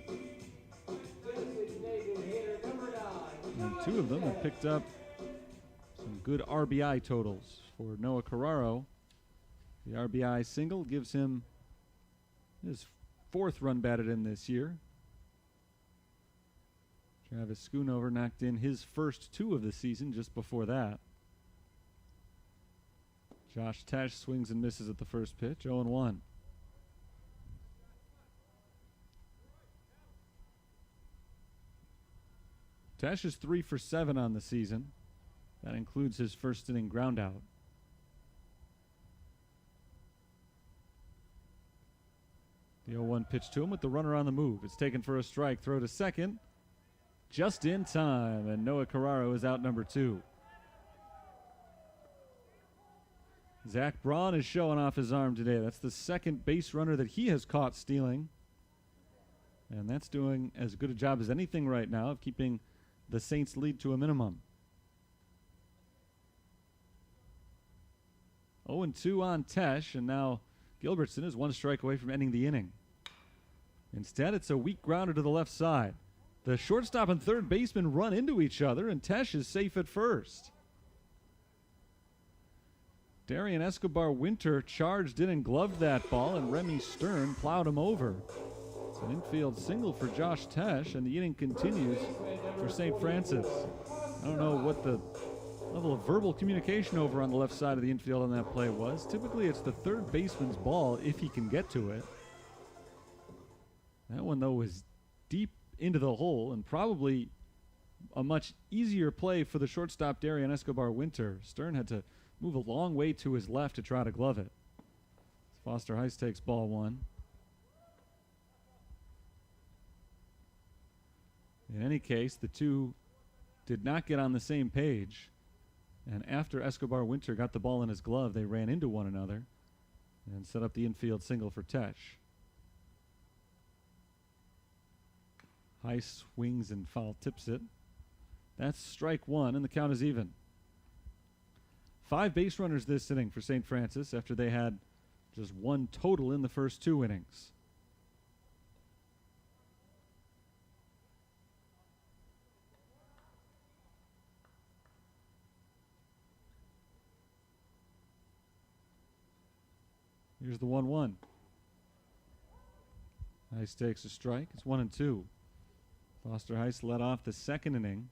And 2 of them have picked up some good RBI totals. For Noah Carraro, the RBI single gives him his 4th run batted in this year. Travis Schoonover knocked in his first 2 of the season just before that. Josh Tesh swings and misses at the first pitch, 0-1. Tesh is 3 for 7 on the season. That includes his first inning ground out. The 0-1 pitch to him with the runner on the move. It's taken for a strike. Throw to second. Just in time, and Noah Carraro is out number 2. Zach Braun is showing off his arm today. That's the 2nd base runner that he has caught stealing. And that's doing as good a job as anything right now of keeping the Saints' lead to a minimum. 0-2 on Tesh, and now Gilbertson is 1 strike away from ending the inning. Instead, it's a weak grounder to the left side. The shortstop and third baseman run into each other, and Tesh is safe at first. Darian Escobar-Winter charged in and gloved that ball, and Remy Stern plowed him over. It's an infield single for Josh Tesh, and the inning continues for St. Francis. I don't know what the level of verbal communication over on the left side of the infield on that play was. Typically, it's the third baseman's ball if he can get to it. That one, though, was deep into the hole and probably a much easier play for the shortstop, Darian Escobar-Winter. Stern had to move a long way to his left to try to glove it. Foster Heist takes ball one. In any case, the two did not get on the same page. And after Escobar-Winter got the ball in his glove, they ran into one another and set up the infield single for Tesh. Heist swings and foul tips it. That's strike one, and the count is even. 5 base runners this inning for St. Francis after they had just one total in the first 2 innings. Here's the 1-1. Heist takes a strike. It's 1-2. Foster Heist led off the second inning.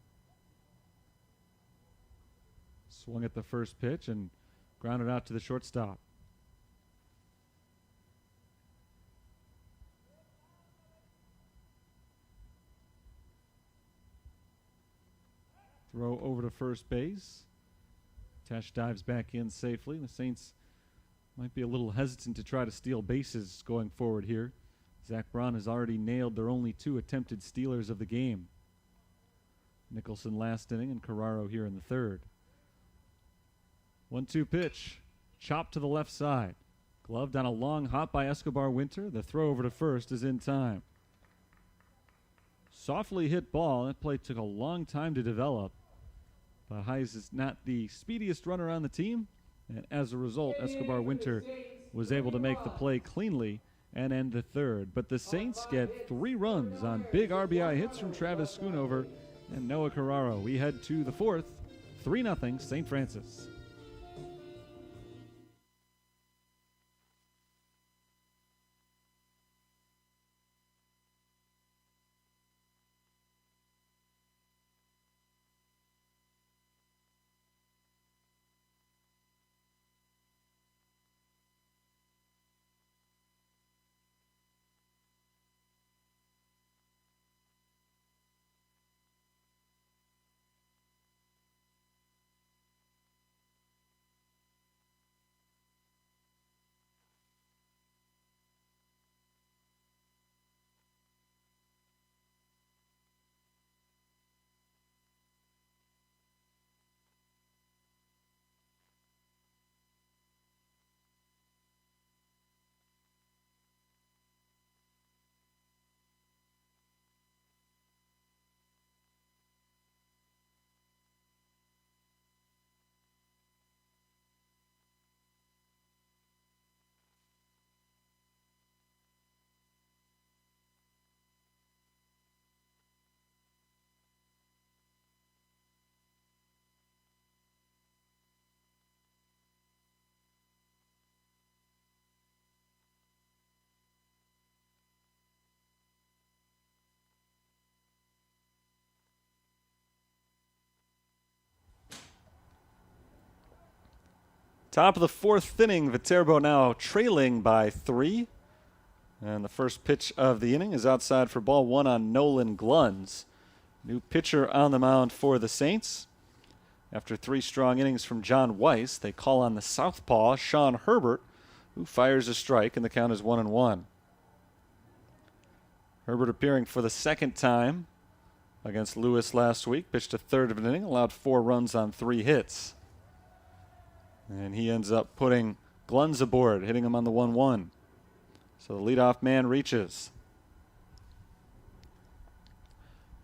Swung at the first pitch and grounded out to the shortstop. Throw over to first base. Tesh dives back in safely. The Saints might be a little hesitant to try to steal bases going forward here. Zach Braun has already nailed their only 2 attempted stealers of the game. Nicholson last inning and Carraro here in the third. 1-2 pitch. Chopped to the left side. Gloved on a long hop by Escobar-Winter. The throw over to first is in time. Softly hit ball. That play took a long time to develop. But Heist is not the speediest runner on the team. And as a result, Escobar-Winter was able to make the play cleanly and end the third. But the Saints get 3 runs on big RBI hits from Travis Schoonover and Noah Carraro. We head to the fourth. 3-0 St. Francis. Top of the fourth inning, Viterbo now trailing by 3. And the first pitch of the inning is outside for ball 1 on Nolan Gluns. New pitcher on the mound for the Saints. After 3 strong innings from John Weiss, they call on the southpaw, Sean Herbert, who fires a strike, and the count is 1-1. Herbert appearing for the second time against Lewis last week, pitched a third of an inning, allowed 4 runs on 3 hits. And he ends up putting Gluns aboard, hitting him on the 1-1. So the leadoff man reaches.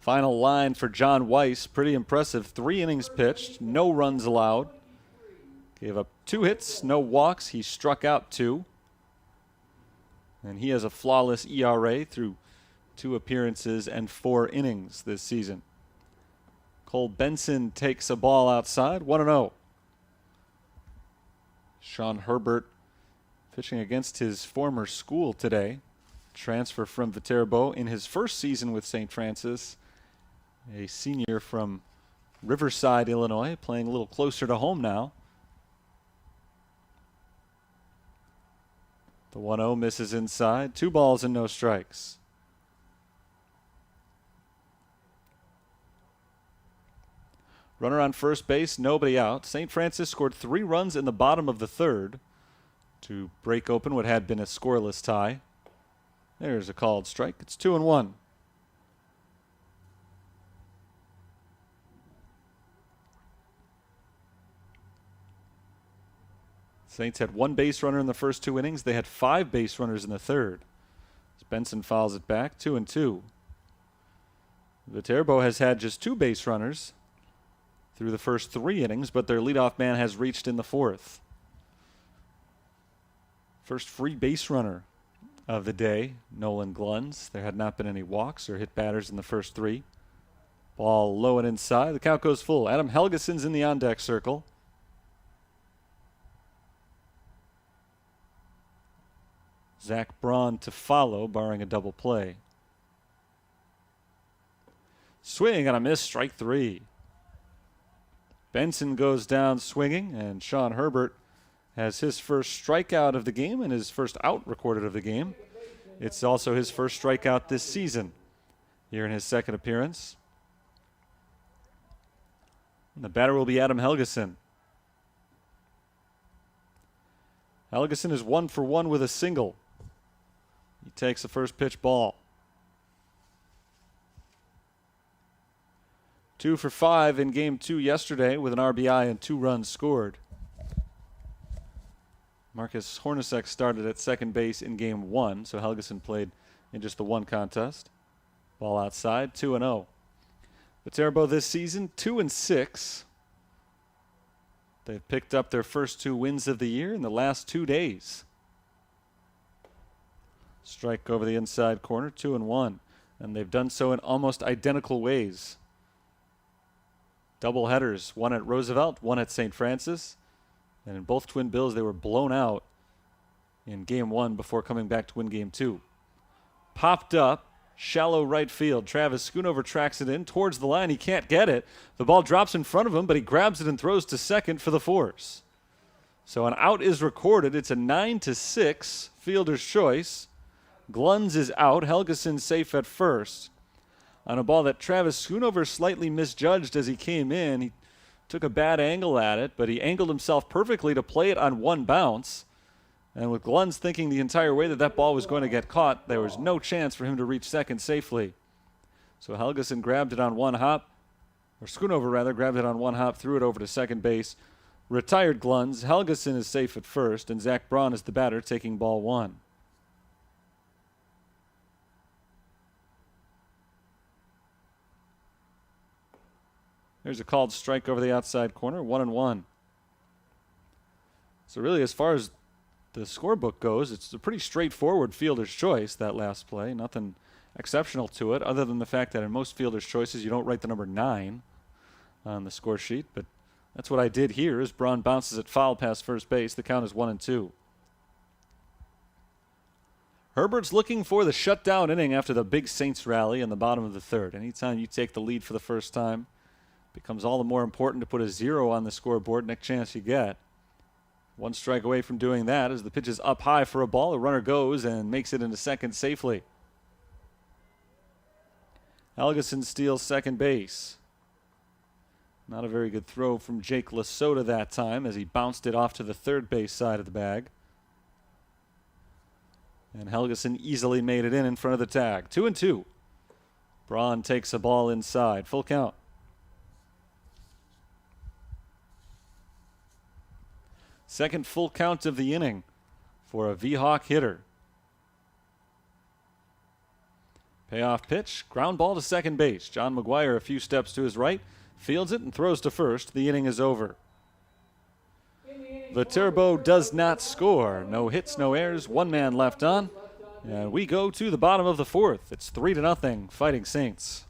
Final line for John Weiss, pretty impressive. 3 innings pitched, no runs allowed. Gave up 2 hits, no walks. He struck out 2. And he has a flawless ERA through 2 appearances and 4 innings this season. Cole Benson takes a ball outside, 1-0. Sean Herbert pitching against his former school today. Transfer from Viterbo in his first season with St. Francis. A senior from Riverside, Illinois, playing a little closer to home now. The 1-0 misses inside. 2 balls and no strikes. Runner on first base, nobody out. St. Francis scored 3 runs in the bottom of the third to break open what had been a scoreless tie. There's a called strike. It's 2-1. Saints had 1 base runner in the first 2 innings. They had 5 base runners in the third. As Benson fouls it back, 2-2. Viterbo has had just 2 base runners through the first 3 innings, but their leadoff man has reached in the 4th. First free base runner of the day, Nolan Gluns. There had not been any walks or hit batters in the first 3. Ball low and inside. The count goes full. Adam Helgeson's in the on-deck circle. Zach Braun to follow, barring a double play. Swing and a miss, strike 3. Benson goes down swinging, and Sean Herbert has his first strikeout of the game and his first out recorded of the game. It's also his first strikeout this season here in his second appearance. And the batter will be Adam Helgeson. Helgeson is 1 for 1 with a single. He takes the first pitch ball. 2 for 5 in Game 2 yesterday with an RBI and 2 runs scored. Marcus Hornacek started at second base in Game 1, so Helgeson played in just the 1 contest. Ball outside, 2-0. Viterbo this season, 2-6. They've picked up their first 2 wins of the year in the last 2 days. Strike over the inside corner, 2-1. And they've done so in almost identical ways. Double headers, one at Roosevelt, one at St. Francis. And in both Twin Bills, they were blown out in Game 1 before coming back to win Game 2. Popped up, shallow right field. Travis Schoonover tracks it in towards the line. He can't get it. The ball drops in front of him, but he grabs it and throws to second for the force. So an out is recorded. It's a 9-6 fielder's choice. Gluns is out. Helgeson safe at first. On a ball that Travis Schoonover slightly misjudged as he came in. He took a bad angle at it, but he angled himself perfectly to play it on 1 bounce. And with Gluns thinking the entire way that that ball was going to get caught, there was no chance for him to reach second safely. So Helgeson grabbed it on 1 hop, or Schoonover rather, grabbed it on 1 hop, threw it over to second base. Retired Gluns. Helgeson is safe at first, and Zach Braun is the batter taking ball 1. There's a called strike over the outside corner, 1-1. So really, as far as the scorebook goes, it's a pretty straightforward fielder's choice, that last play. Nothing exceptional to it, other than the fact that in most fielder's choices, you don't write the number 9 on the score sheet. But that's what I did here, as Braun bounces it foul past first base. The count is 1-2. Herbert's looking for the shutdown inning after the big Saints rally in the bottom of the third. Anytime you take the lead for the first time, becomes all the more important to put a 0 on the scoreboard next chance you get. 1 strike away from doing that as the pitch is up high for a ball. The runner goes and makes it into second safely. Helgeson steals second base. Not a very good throw from Jake Lasota that time as he bounced it off to the third base side of the bag. And Helgeson easily made it in front of the tag. 2-2. Braun takes a ball inside. Full count. Second full count of the inning for a V-Hawk hitter. Payoff pitch, ground ball to second base. John McGuire a few steps to his right, fields it and throws to first. The inning is over. Viterbo does not score. No hits, no errors, 1 man left on. And we go to the bottom of the fourth. It's 3-0 Fighting Saints.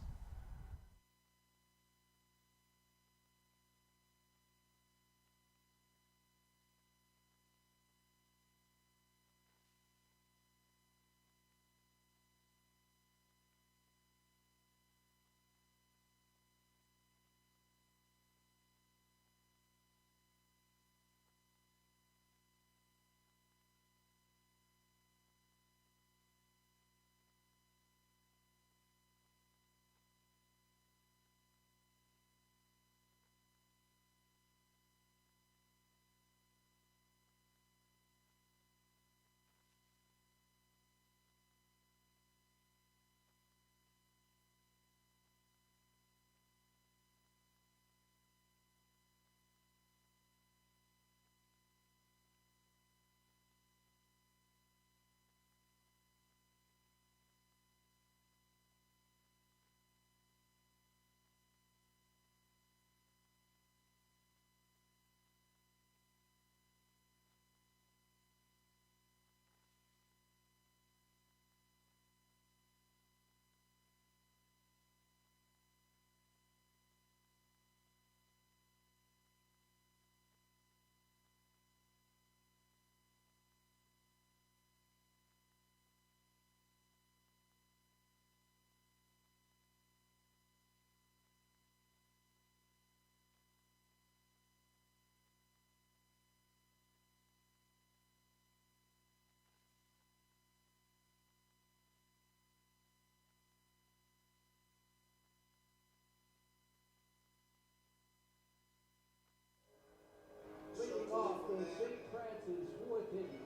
Leading off the St. Francis fourth inning.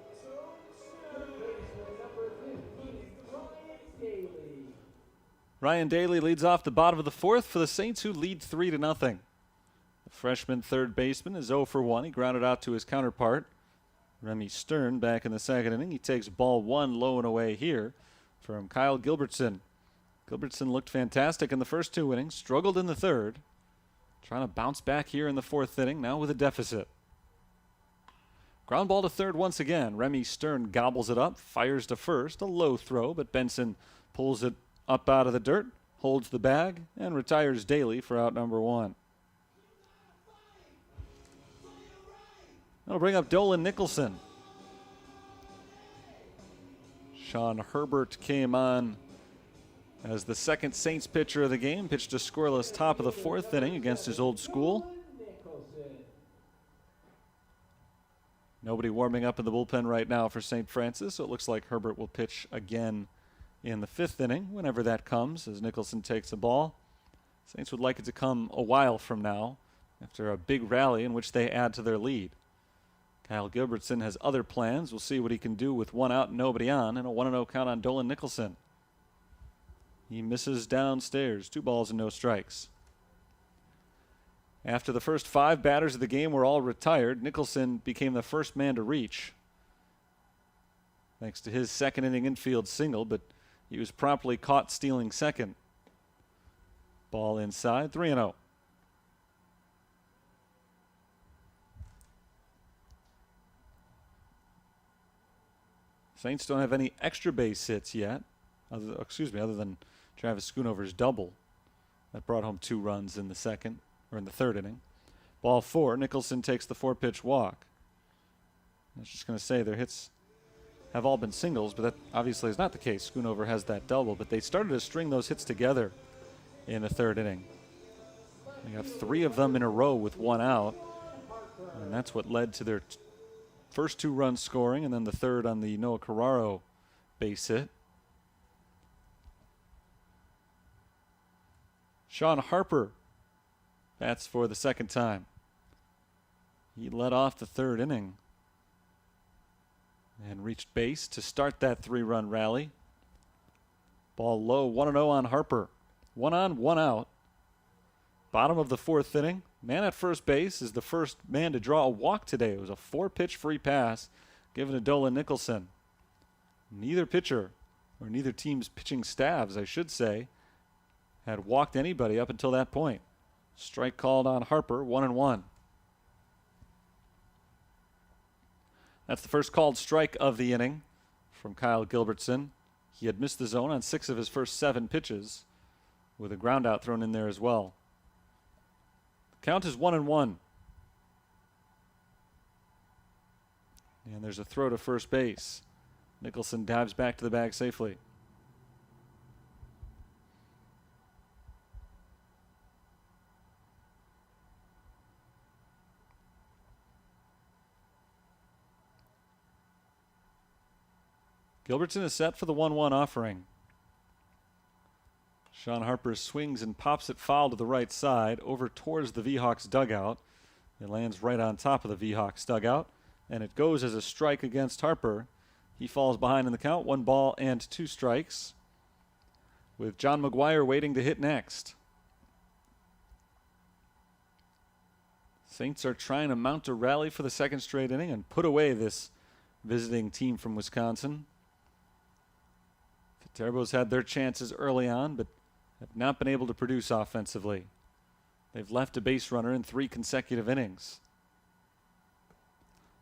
Third baseman number 15, Ryan Daly. Ryan Daly leads off the bottom of the fourth for the Saints, who lead 3-0. The freshman third baseman is 0 for 1. He grounded out to his counterpart, Remy Stern, back in the second inning. He takes ball one low and away here from Kyle Gilbertson. Gilbertson looked fantastic in the first two innings, struggled in the third. Trying to bounce back here in the fourth inning, now with a deficit. Ground ball to third once again. Remy Stern gobbles it up, fires to first. A low throw, but Benson pulls it up out of the dirt, holds the bag, and retires Daly for out number one. That'll bring up Dolan Nicholson. Sean Herbert came on as the second Saints pitcher of the game, pitched a scoreless top of the fourth inning against his old school. Nobody warming up in the bullpen right now for St. Francis, so it looks like Herbert will pitch again in the fifth inning, whenever that comes, as Nicholson takes the ball. Saints would like it to come a while from now, after a big rally in which they add to their lead. Kyle Gilbertson has other plans. We'll see what he can do with one out and nobody on, and a 1-0 count on Dolan Nicholson. He misses downstairs. 2 balls and no strikes. After the first 5 batters of the game were all retired, Nicholson became the first man to reach, thanks to his second inning infield single, but he was promptly caught stealing second. Ball inside, 3-0. Saints don't have any extra base hits yet, other than Travis Schoonover's double that brought home 2 runs in the third inning. Ball 4, Nicholson takes the 4-pitch walk. I was just going to say their hits have all been singles, but that obviously is not the case. Schoonover has that double, but they started to string those hits together in the third inning. They got 3 of them in a row with 1 out, and that's what led to their first 2 runs scoring, and then the third on the Noah Carraro base hit. Sean Harper bats for the second time. He led off the third inning and reached base to start that 3-run rally. Ball low, 1-0 on Harper. 1 on, 1 out. Bottom of the fourth inning. Man at first base is the first man to draw a walk today. It was a 4-pitch free pass given to Dolan Nicholson. Neither pitcher, or neither team's pitching staffs, I should say, had walked anybody up until that point. Strike called on Harper, 1-1. That's the first called strike of the inning from Kyle Gilbertson. He had missed the zone on 6 of his first 7 pitches, with a ground out thrown in there as well. The count is 1-1. And there's a throw to first base. Nicholson dives back to the bag safely. Gilbertson is set for the 1-1 offering. Sean Harper swings and pops it foul to the right side over towards the V-Hawks dugout. It lands right on top of the V-Hawks dugout, and it goes as a strike against Harper. He falls behind in the count, 1 ball and 2 strikes, with John McGuire waiting to hit next. Saints are trying to mount a rally for the second straight inning and put away this visiting team from Wisconsin. Viterbo's had their chances early on, but have not been able to produce offensively. They've left a base runner in 3 consecutive innings.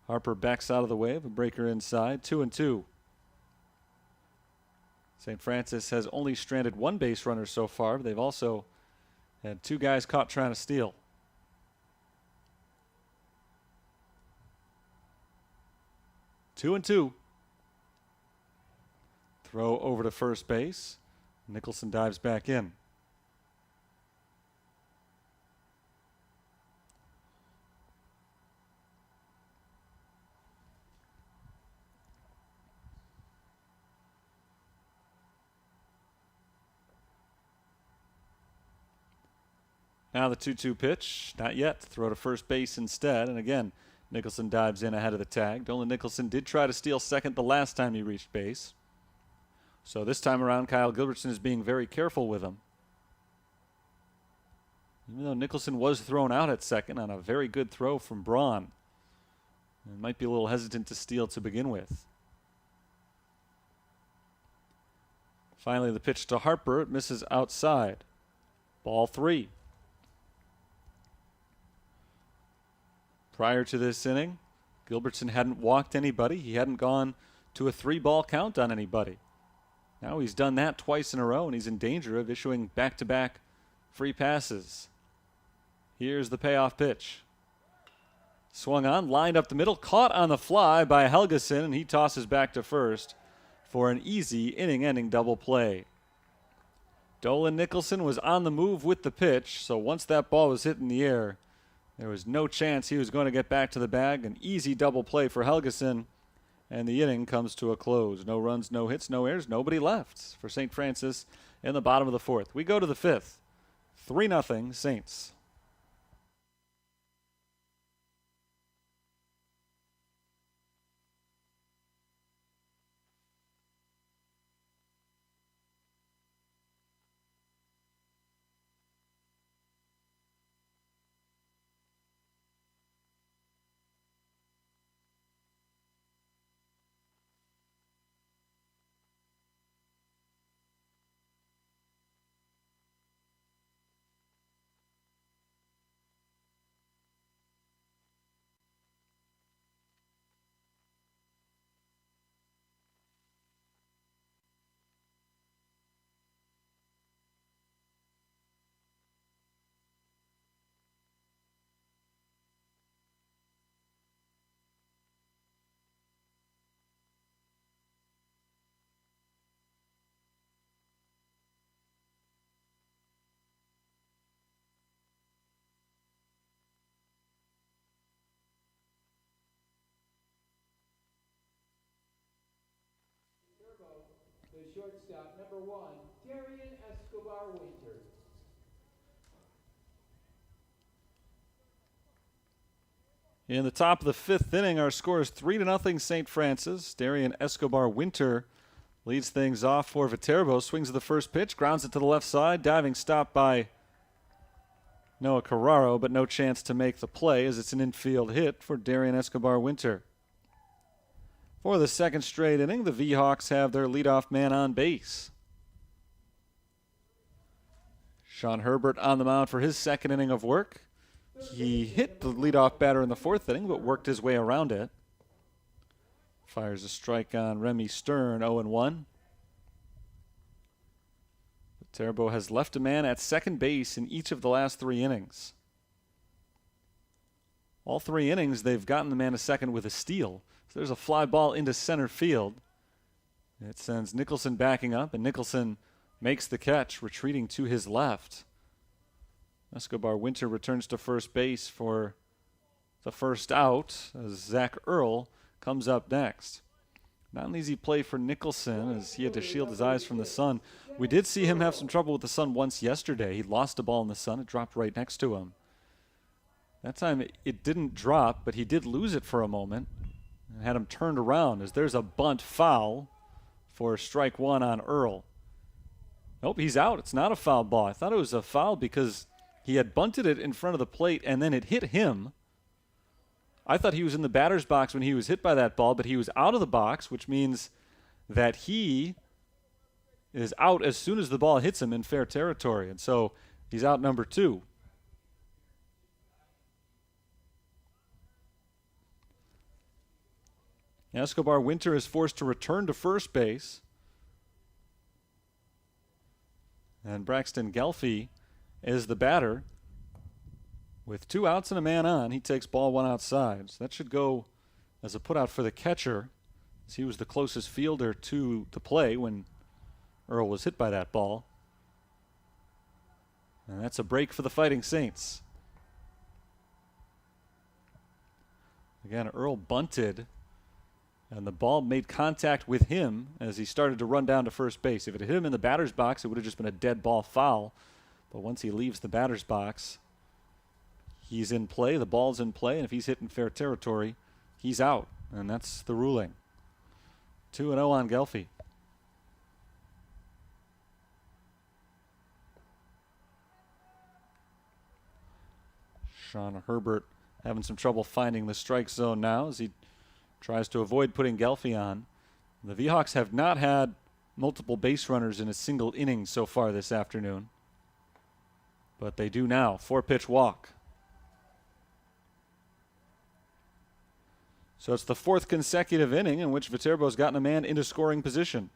Harper backs out of the way of a breaker inside, 2-2. St. Francis has only stranded 1 base runner so far, but they've also had 2 guys caught trying to steal. Two and two. Throw over to first base. Nicholson dives back in. Now the 2-2 pitch. Not yet. Throw to first base instead. And again, Nicholson dives in ahead of the tag. Dolan Nicholson did try to steal second the last time he reached base. So this time around, Kyle Gilbertson is being very careful with him. Even though Nicholson was thrown out at second on a very good throw from Braun. And might be a little hesitant to steal to begin with. Finally, the pitch to Harper. It misses outside. Ball 3. Prior to this inning, Gilbertson hadn't walked anybody. He hadn't gone to a 3-ball count on anybody. Now he's done that twice in a row, and he's in danger of issuing back-to-back free passes. Here's the payoff pitch. Swung on, lined up the middle, caught on the fly by Helgeson, and he tosses back to first for an easy inning-ending double play. Dolan Nicholson was on the move with the pitch, so once that ball was hit in the air, there was no chance he was going to get back to the bag. An easy double play for Helgeson, and the inning comes to a close. No runs, no hits, no errors, nobody left for St. Francis in the bottom of the 4th. We go to the 5th. 3-0 Saints. The shortstop, number 1, Darian Escobar-Winter. In the top of the 5th inning, our score is 3-0 St. Francis. Darian Escobar-Winter leads things off for Viterbo. Swings at the first pitch, grounds it to the left side. Diving stop by Noah Carraro, but no chance to make the play as it's an infield hit for Darian Escobar-Winter. For the second straight inning, the V-Hawks have their leadoff man on base. Sean Herbert on the mound for his second inning of work. He hit the leadoff batter in the 4th inning, but worked his way around it. Fires a strike on Remy Stern, 0-1. Viterbo has left a man at second base in each of the last 3 innings. All 3 innings, they've gotten the man to second with a steal. So there's a fly ball into center field. It sends Nicholson backing up, and Nicholson makes the catch, retreating to his left. Escobar Winter returns to first base for the first out as Zach Earl comes up next. Not an easy play for Nicholson as he had to shield his eyes from the sun. We did see him have some trouble with the sun once yesterday. He lost a ball in the sun. It dropped right next to him. That time it didn't drop, but he did lose it for a moment and had him turned around as there's a bunt foul for strike 1 on Earl. Nope, he's out. It's not a foul ball. I thought it was a foul because he had bunted it in front of the plate and then it hit him. I thought he was in the batter's box when he was hit by that ball, but he was out of the box, which means that he is out as soon as the ball hits him in fair territory. And so he's out number 2. Escobar Winter is forced to return to first base. And Braxton Gelfie is the batter. With 2 outs and a man on, he takes ball 1 outside. So that should go as a putout for the catcher, as he was the closest fielder to the play when Earl was hit by that ball. And that's a break for the Fighting Saints. Again, Earl bunted, and the ball made contact with him as he started to run down to first base. If it hit him in the batter's box, it would have just been a dead ball foul. But once he leaves the batter's box, he's in play, the ball's in play, and if he's hit in fair territory, he's out. And that's the ruling. 2-0 on Gelfie. Sean Herbert having some trouble finding the strike zone now as he tries to avoid putting Gelfie on. The Seahawks have not had multiple base runners in a single inning so far this afternoon, but they do now. 4-pitch walk. So it's the 4th consecutive inning in which Viterbo's gotten a man into scoring position.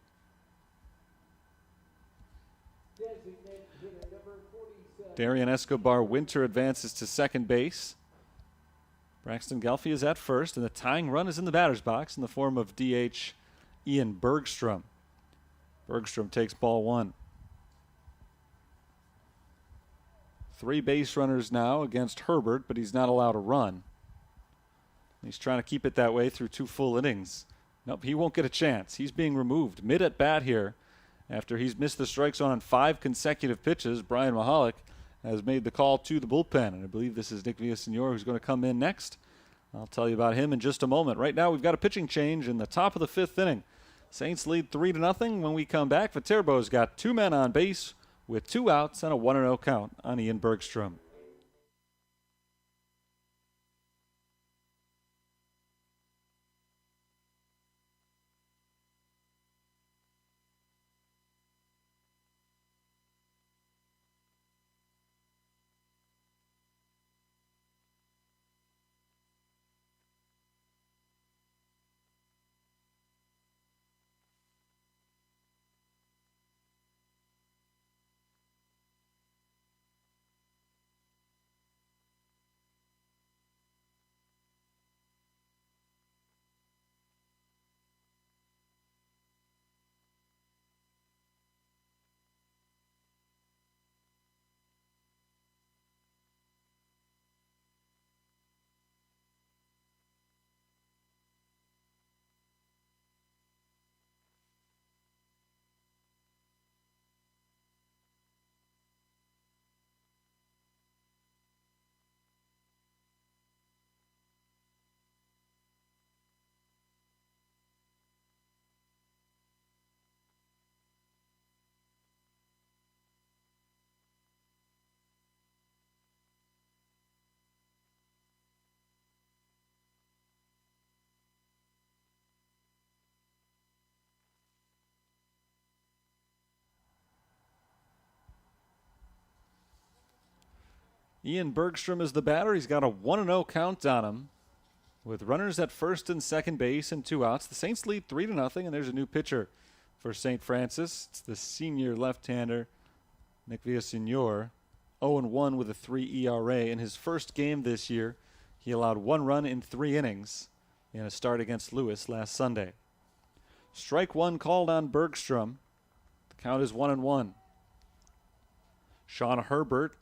Darian Escobar Winter advances to second base. Braxton Gelfie is at first, and the tying run is in the batter's box in the form of DH Ian Bergstrom. Bergstrom takes ball 1. 3 base runners now against Herbert, but he's not allowed a run. He's trying to keep it that way through 2 full innings. Nope, he won't get a chance. He's being removed mid at bat here after he's missed the strike zone on 5 consecutive pitches. Brian Mahalik has made the call to the bullpen, and I believe this is Nick Villasenor who's going to come in next. I'll tell you about him in just a moment. Right now, we've got a pitching change in the top of the 5th inning. Saints lead 3-0. When we come back, Viterbo's got 2 men on base with 2 outs and a 1-0 count on Ian Bergstrom. Ian Bergstrom is the batter. He's got a 1-0 count on him with runners at first and second base and 2 outs. The Saints lead 3-0, and there's a new pitcher for St. Francis. It's the senior left-hander, Nick Villasenor, 0-1 with a 3 ERA. In his first game this year, he allowed 1 run in 3 innings in a start against Lewis last Sunday. Strike 1 called on Bergstrom. The count is 1-1. Sean Herbert,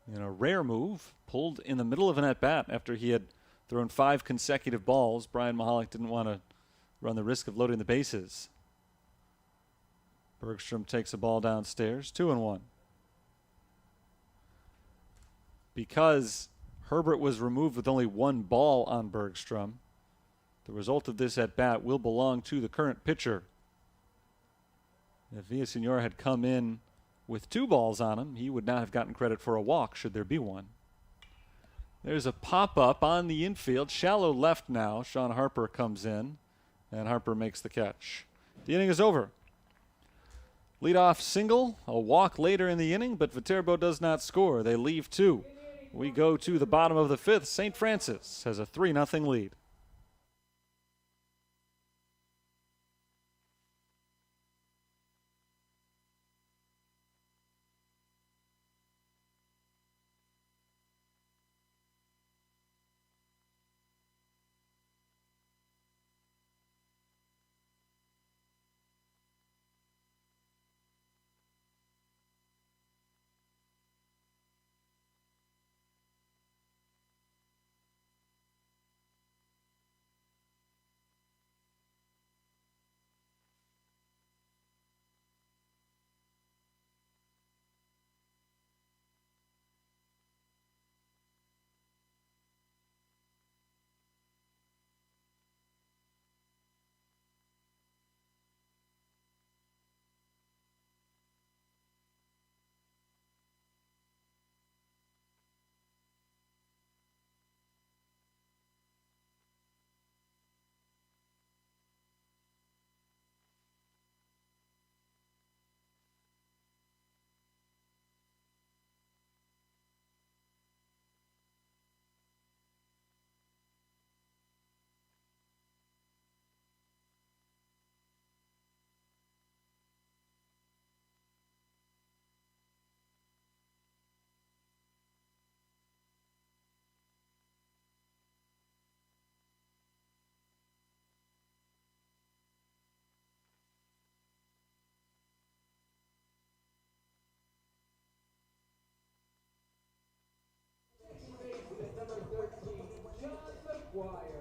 in a rare move, pulled in the middle of an at-bat after he had thrown 5 consecutive balls. Brian Mahalik didn't want to run the risk of loading the bases. Bergstrom takes a ball downstairs, 2-1. Because Herbert was removed with only 1 ball on Bergstrom, the result of this at-bat will belong to the current pitcher. If Villasenor had come in with 2 balls on him, he would not have gotten credit for a walk, should there be one. There's a pop-up on the infield. Shallow left now. Sean Harper comes in, and Harper makes the catch. The inning is over. Leadoff single, a walk later in the inning, but Viterbo does not score. They leave 2. We go to the bottom of the 5th. St. Francis has a 3-0 lead.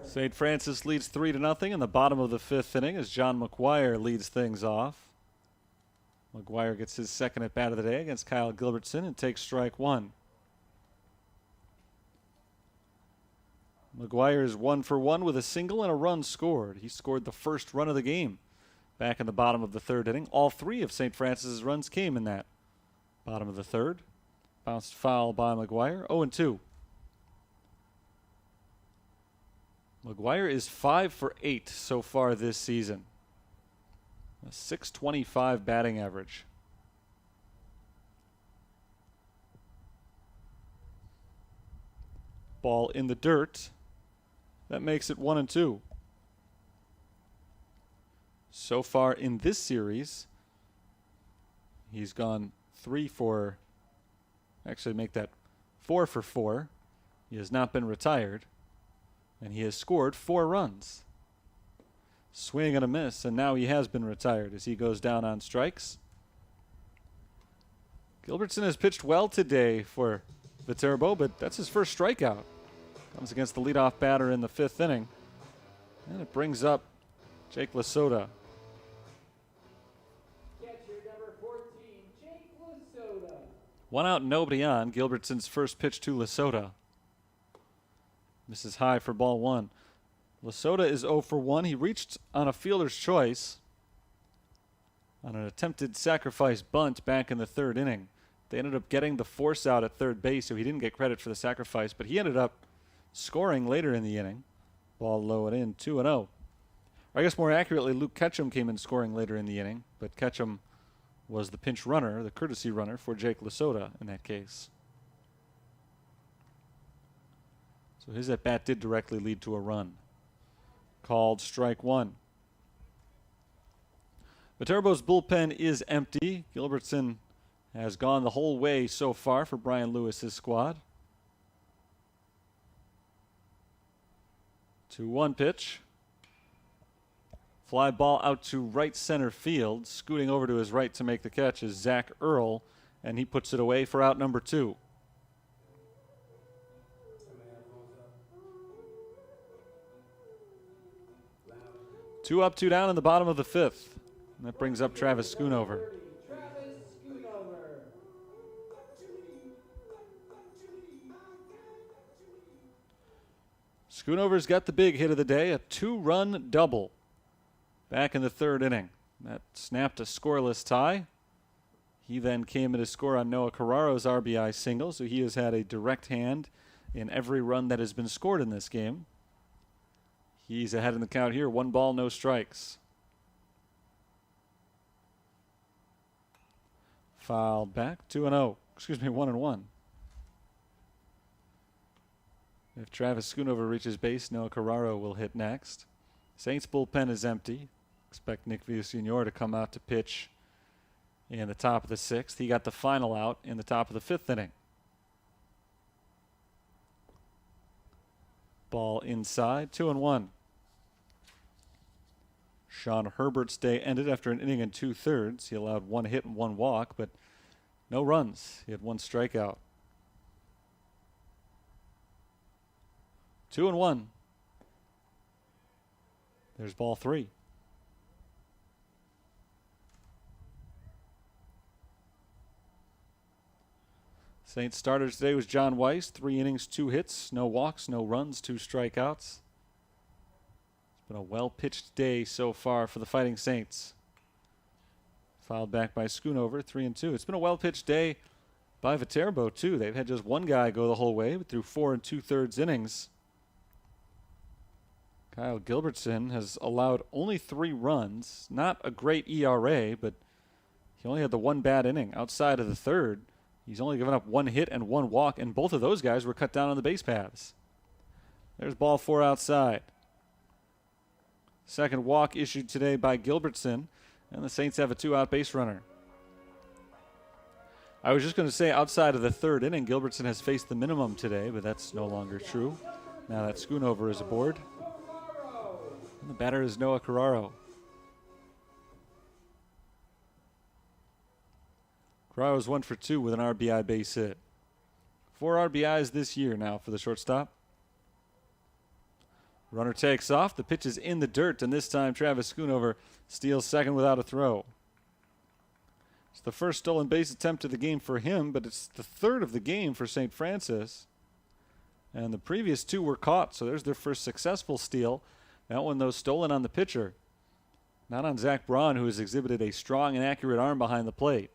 St. Francis leads 3-0 in the bottom of the 5th inning as John McGuire leads things off. McGuire gets his second at bat of the day against Kyle Gilbertson and takes strike 1. McGuire is 1 for 1 with a single and a run scored. He scored the first run of the game back in the bottom of the 3rd inning. All 3 of St. Francis's runs came in that bottom of the 3rd. Bounced foul by McGuire, 0-2. McGuire is 5 for 8 so far this season. A .625 batting average. Ball in the dirt. That makes it 1-2. So far in this series, he's gone 3 for, actually make that 4 for 4. He has not been retired. And he has scored 4 runs. Swing and a miss, and now he has been retired as he goes down on strikes. Gilbertson has pitched well today for Viterbo, but that's his first strikeout. Comes against the leadoff batter in the 5th inning. And it brings up Jake Lasota. Catcher number 14, Jake Lasota. 1 out, nobody on. Gilbertson's first pitch to Lasota. Misses high for ball 1. Lasota is 0 for 1. He reached on a fielder's choice on an attempted sacrifice bunt back in the 3rd inning. They ended up getting the force out at third base, so he didn't get credit for the sacrifice, but he ended up scoring later in the inning. Ball low and in, 2-0. Or I guess more accurately, Luke Ketchum came in scoring later in the inning, but Ketchum was the pinch runner, the courtesy runner for Jake Lasota in that case. So his at-bat did directly lead to a run. Called strike 1. Viterbo's bullpen is empty. Gilbertson has gone the whole way so far for Brian Lewis's squad. 2-1 pitch. Fly ball out to right center field. Scooting over to his right to make the catch is Zach Earl, and he puts it away for out number 2. Two up, two down in the bottom of the 5th. And that brings up Travis Schoonover. Travis Schoonover. Schoonover's got the big hit of the day, a 2-run double back in the 3rd inning. That snapped a scoreless tie. He then came in to score on Noah Carraro's RBI single, so he has had a direct hand in every run that has been scored in this game. He's ahead in the count here, 1 ball, no strikes. Fouled back, 2-0. Excuse me, 1-1. If Travis Schoonover reaches base, Noah Carraro will hit next. Saints bullpen is empty. Expect Nick Villasenor to come out to pitch in the top of the 6th. He got the final out in the top of the 5th inning. Ball inside, 2-1. Sean Herbert's day ended after an inning and 2/3. He allowed 1 hit and 1 walk, but no runs. He had 1 strikeout. 2-1. There's ball 3. Saints starter today was John Weiss. 3 innings, 2 hits, no walks, no runs, 2 strikeouts. It's been a well-pitched day so far for the Fighting Saints. Fouled back by Schoonover, 3-2. It's been a well-pitched day by Viterbo, too. They've had just 1 guy go the whole way, but through 4 2/3 innings. Kyle Gilbertson has allowed only 3 runs. Not a great ERA, but he only had the 1 bad inning. Outside of the 3rd, he's only given up 1 hit and 1 walk, and both of those guys were cut down on the base paths. There's ball 4 outside. Second walk issued today by Gilbertson, and the Saints have a 2-out base runner. I was just going to say outside of the 3rd inning, Gilbertson has faced the minimum today, but that's no longer true. Now that Schoonover is aboard. And the batter is Noah Carraro. Carraro's 1 for 2 with an RBI base hit. 4 RBIs this year now for the shortstop. Runner takes off. The pitch is in the dirt, and this time Travis Schoonover steals second without a throw. It's the first stolen base attempt of the game for him, but it's the 3rd of the game for St. Francis. And the previous 2 were caught, so there's their first successful steal. That one, though, stolen on the pitcher. Not on Zach Braun, who has exhibited a strong and accurate arm behind the plate.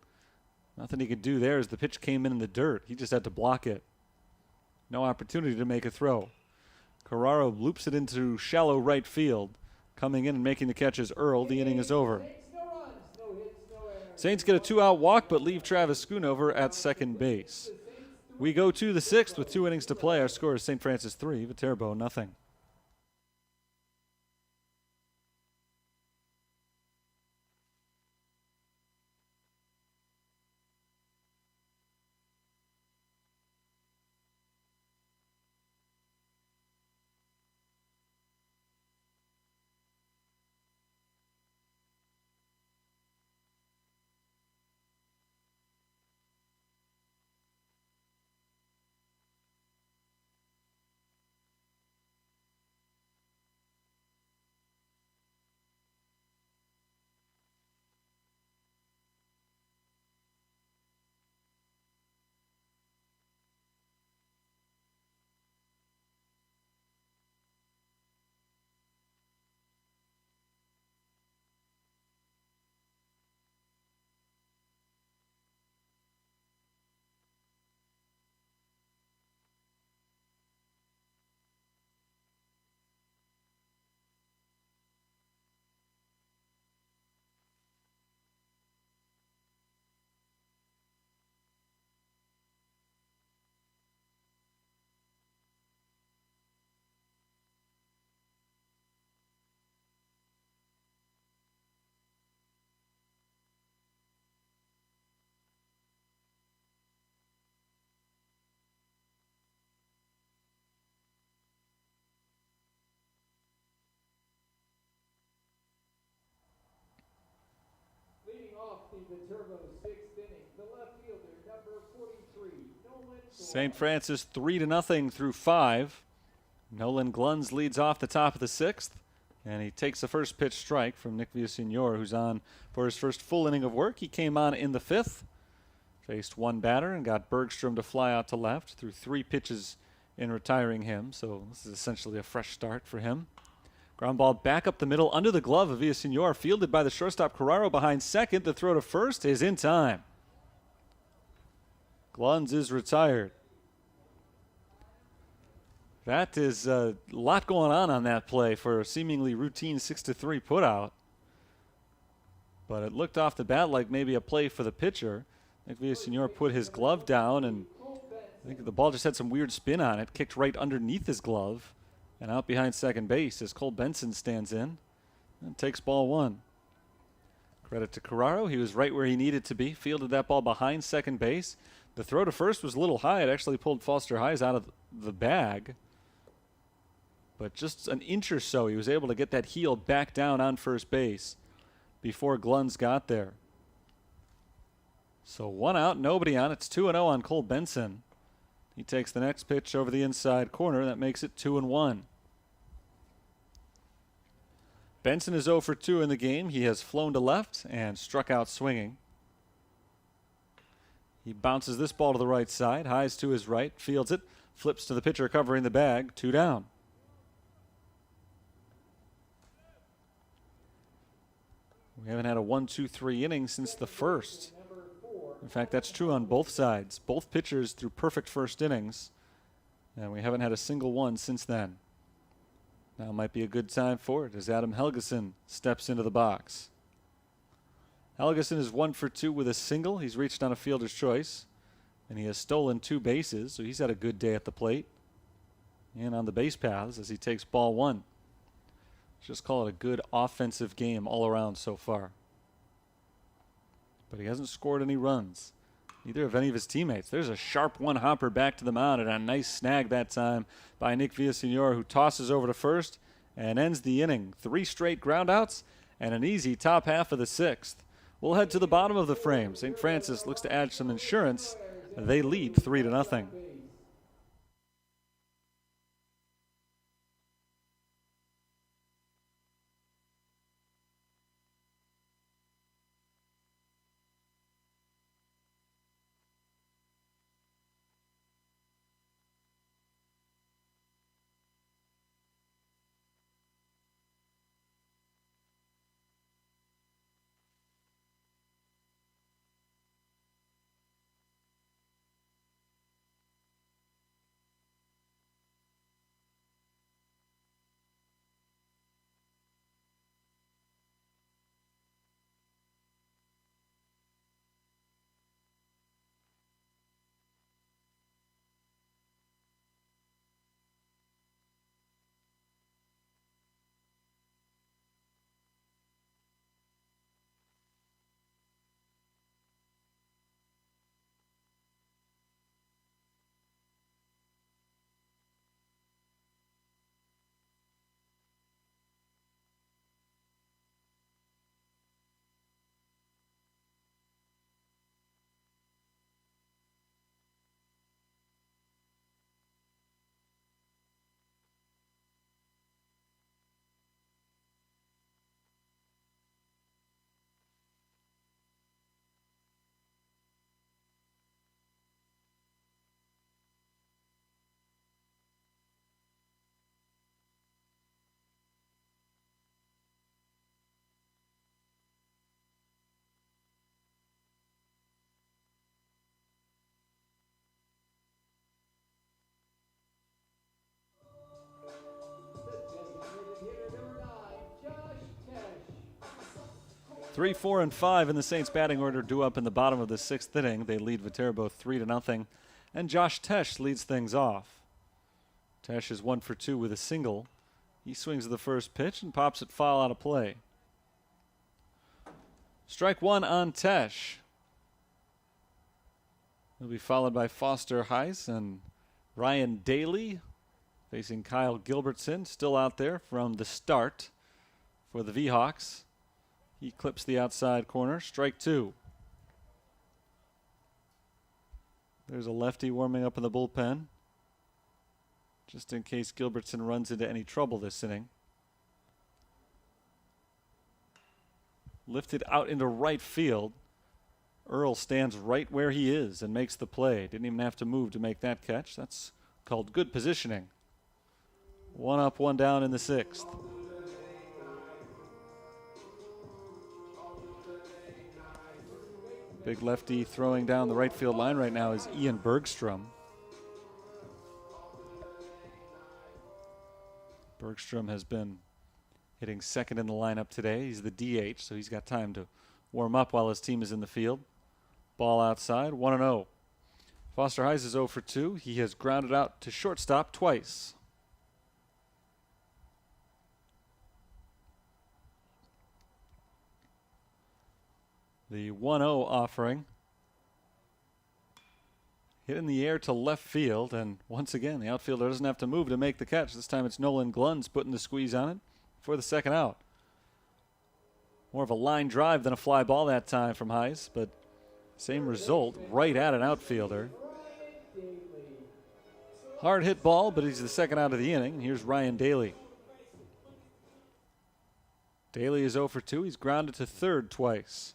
Nothing he could do there as the pitch came in the dirt. He just had to block it. No opportunity to make a throw. Carraro loops it into shallow right field. Coming in and making the catch is Earl. The inning is over. Saints get a 2-out walk but leave Travis Schoonover at second base. We go to the 6th with 2 innings to play. Our score is St. Francis 3, Viterbo 0. the Viterbo sixth inning, the left fielder, number 43, Nolan St. Francis 3-0 through 5. Nolan Gluns leads off the top of the 6th, and he takes the first pitch strike from Nick Villasenor, who's on for his first full inning of work. He came on in the 5th, faced one batter, and got Bergstrom to fly out to left through 3 pitches in retiring him, so this is essentially a fresh start for him. Ground ball back up the middle under the glove of Villasenor, fielded by the shortstop Carraro behind second. The throw to first is in time. Gluns is retired. That is a lot going on that play for a seemingly routine 6-3 putout. But it looked off the bat like maybe a play for the pitcher. Nick Villasenor put his glove down, and I think the ball just had some weird spin on it, kicked right underneath his glove, and out behind second base as Cole Benson stands in and takes ball 1. Credit to Carraro. He was right where he needed to be, fielded that ball behind second base. The throw to first was a little high. It actually pulled Foster Hayes out of the bag. But just an inch or so, he was able to get that heel back down on first base before Gluns got there. So 1 out, nobody on. It's 2-0 on Cole Benson. He takes the next pitch over the inside corner. That makes it 2-1. Benson is 0 for 2 in the game. He has flown to left and struck out swinging. He bounces this ball to the right side. Hayes to his right, fields it, flips to the pitcher covering the bag. 2 down. We haven't had a 1-2-3 inning since the first. In fact, that's true on both sides. Both pitchers threw perfect first innings, and we haven't had a single one since then. Now might be a good time for it as Adam Helgeson steps into the box. Helgeson is 1 for 2 with a single. He's reached on a fielder's choice, and he has stolen 2 bases, so he's had a good day at the plate and on the base paths as he takes ball 1. Just call it a good offensive game all around so far. But he hasn't scored any runs. Neither have any of his teammates. There's a sharp one-hopper back to the mound and a nice snag that time by Nick Villasenor, who tosses over to first and ends the inning. 3 straight groundouts and an easy top half of the 6th. We'll head to the bottom of the frame. St. Francis looks to add some insurance. They lead 3-0. Hitter number 9, Josh Tesh. 3, 4, and 5 in the Saints batting order due up in the bottom of the 6th inning. They lead Viterbo 3-0, and Josh Tesh leads things off. Tesh is 1 for 2 with a single. He swings at the first pitch and pops it foul out of play. Strike 1 on Tesh. He'll be followed by Foster Hayes and Ryan Daly facing Kyle Gilbertson, still out there from the start for the V-Hawks. He clips the outside corner. Strike 2. There's a lefty warming up in the bullpen, just in case Gilbertson runs into any trouble this inning. Lifted out into right field. Earl stands right where he is and makes the play. Didn't even have to move to make that catch. That's called good positioning. 1 up, 1 down in the 6th. Big lefty throwing down the right field line right now is Ian Bergstrom. Bergstrom has been hitting second in the lineup today. He's the DH, so he's got time to warm up while his team is in the field. Ball outside, 1-0. Foster Heise is 0 for 2. He has grounded out to shortstop twice. The 1-0 offering hit in the air to left field, and once again, the outfielder doesn't have to move to make the catch. This time it's Nolan Glunz putting the squeeze on it for the second out. More of a line drive than a fly ball that time from Heise, but same result, right at an outfielder. Hard hit ball, but he's the second out of the inning. Here's Ryan Daly. Daly is 0 for 2. He's grounded to third twice.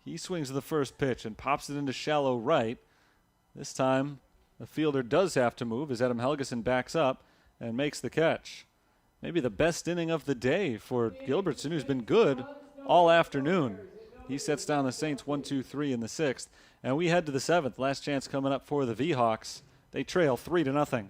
He swings to the first pitch and pops it into shallow right. This time, the fielder does have to move as Adam Helgeson backs up and makes the catch. Maybe the best inning of the day for Gilbertson, who's been good all afternoon. He sets down the Saints 1-2-3 in the 6th. And we head to the 7th. Last chance coming up for the V-Hawks. They trail 3-0.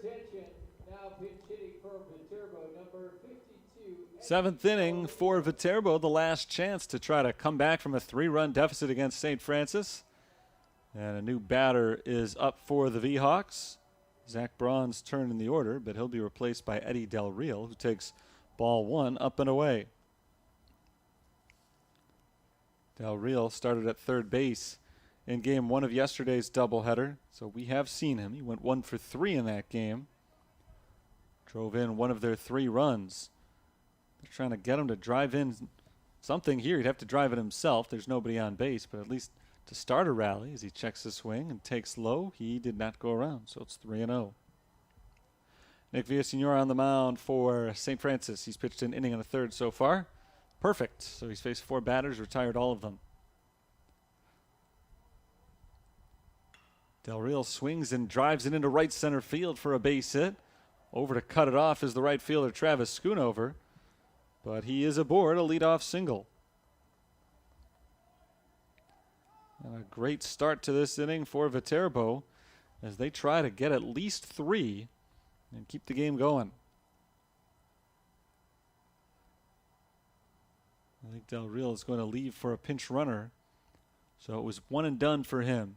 Attention, now pinch hitting for Viterbo, number 52. 7th inning for Viterbo, the last chance to try to come back from a 3-run deficit against St. Francis. And a new batter is up for the V-Hawks. Zach Braun's turn in the order, but he'll be replaced by Eddie Del Real, who takes ball 1 up and away. Del Real started at third base in game 1 of yesterday's doubleheader, so we have seen him. He went 1 for 3 in that game. Drove in one of their 3 runs. They're trying to get him to drive in something here. He'd have to drive it himself. There's nobody on base, but at least to start a rally as he checks the swing and takes low, he did not go around, so it's 3-0. Nick Villasenor on the mound for St. Francis. He's pitched an inning and a third so far. Perfect. So he's faced 4 batters, retired all of them. Del Real swings and drives it into right center field for a base hit. Over to cut it off is the right fielder Travis Schoonover, but he is aboard a leadoff single. And a great start to this inning for Viterbo as they try to get at least 3 and keep the game going. I think Del Real is going to leave for a pinch runner, so it was 1 and done for him.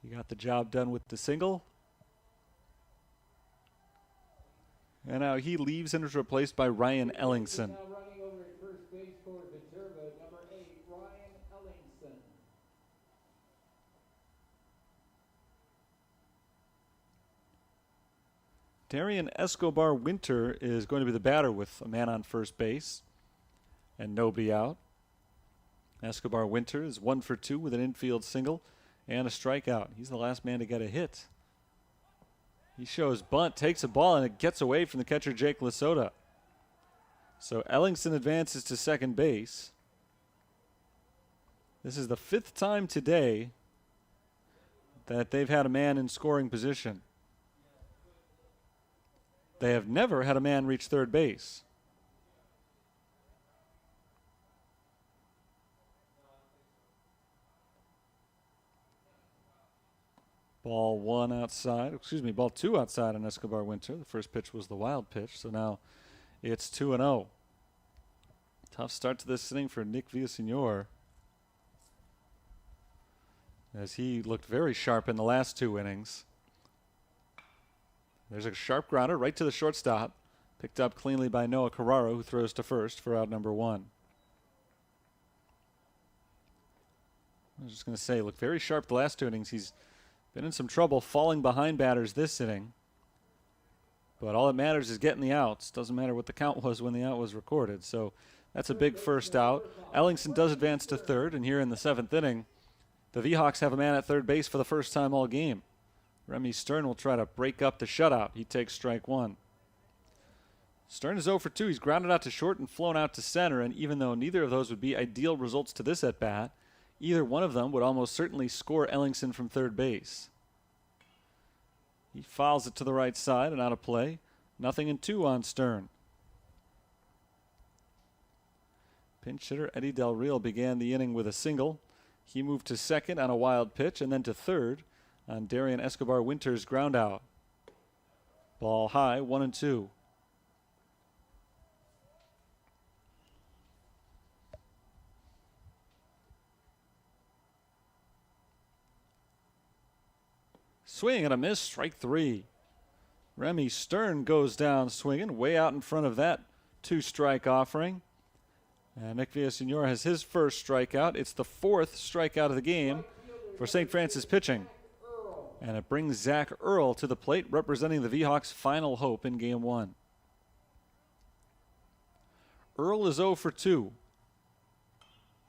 He got the job done with the single. And now he leaves and is replaced by Ryan Ellingson. Now running over at first base for Viterbo, number 8, Ryan Ellingson. Darian Escobar Winter is going to be the batter with a man on first base and nobody out. Escobar Winter is 1 for 2 with an infield single and a strikeout. He's the last man to get a hit. He shows bunt, takes a ball, and it gets away from the catcher, Jake Lasota. So Ellingson advances to second base. This is the 5th time today that they've had a man in scoring position. They have never had a man reach third base. Ball 1 outside, ball 2 outside on Escobar Winter. The first pitch was the wild pitch, so now it's 2-0. Tough start to this inning for Nick Villasenor, as he looked very sharp in the last 2 innings. There's a sharp grounder right to the shortstop, picked up cleanly by Noah Carraro, who throws to first for out number 1. I was just going to say, looked very sharp the last 2 innings. He's been in some trouble falling behind batters this inning. But all that matters is getting the outs. Doesn't matter what the count was when the out was recorded. So that's a big first out. Ellingson does advance to third, and here in the 7th inning, the V-Hawks have a man at third base for the first time all game. Remy Stern will try to break up the shutout. He takes strike 1. Stern is 0 for 2. He's grounded out to short and flown out to center, and even though neither of those would be ideal results to this at-bat, either one of them would almost certainly score Ellingson from third base. He fouls it to the right side and out of play. 0-2 on Stern. Pinch hitter Eddie Del Real began the inning with a single. He moved to second on a wild pitch and then to third on Darian Escobar Winter's ground out. Ball high, 1-2. Swing and a miss, strike 3. Remy Stern goes down swinging, way out in front of that 2-strike offering. And Nick Villasenor has his first strikeout. It's the 4th strikeout of the game for St. Francis pitching. And it brings Zach Earl to the plate, representing the V-Hawks' final hope in Game 1. Earl is 0 for 2.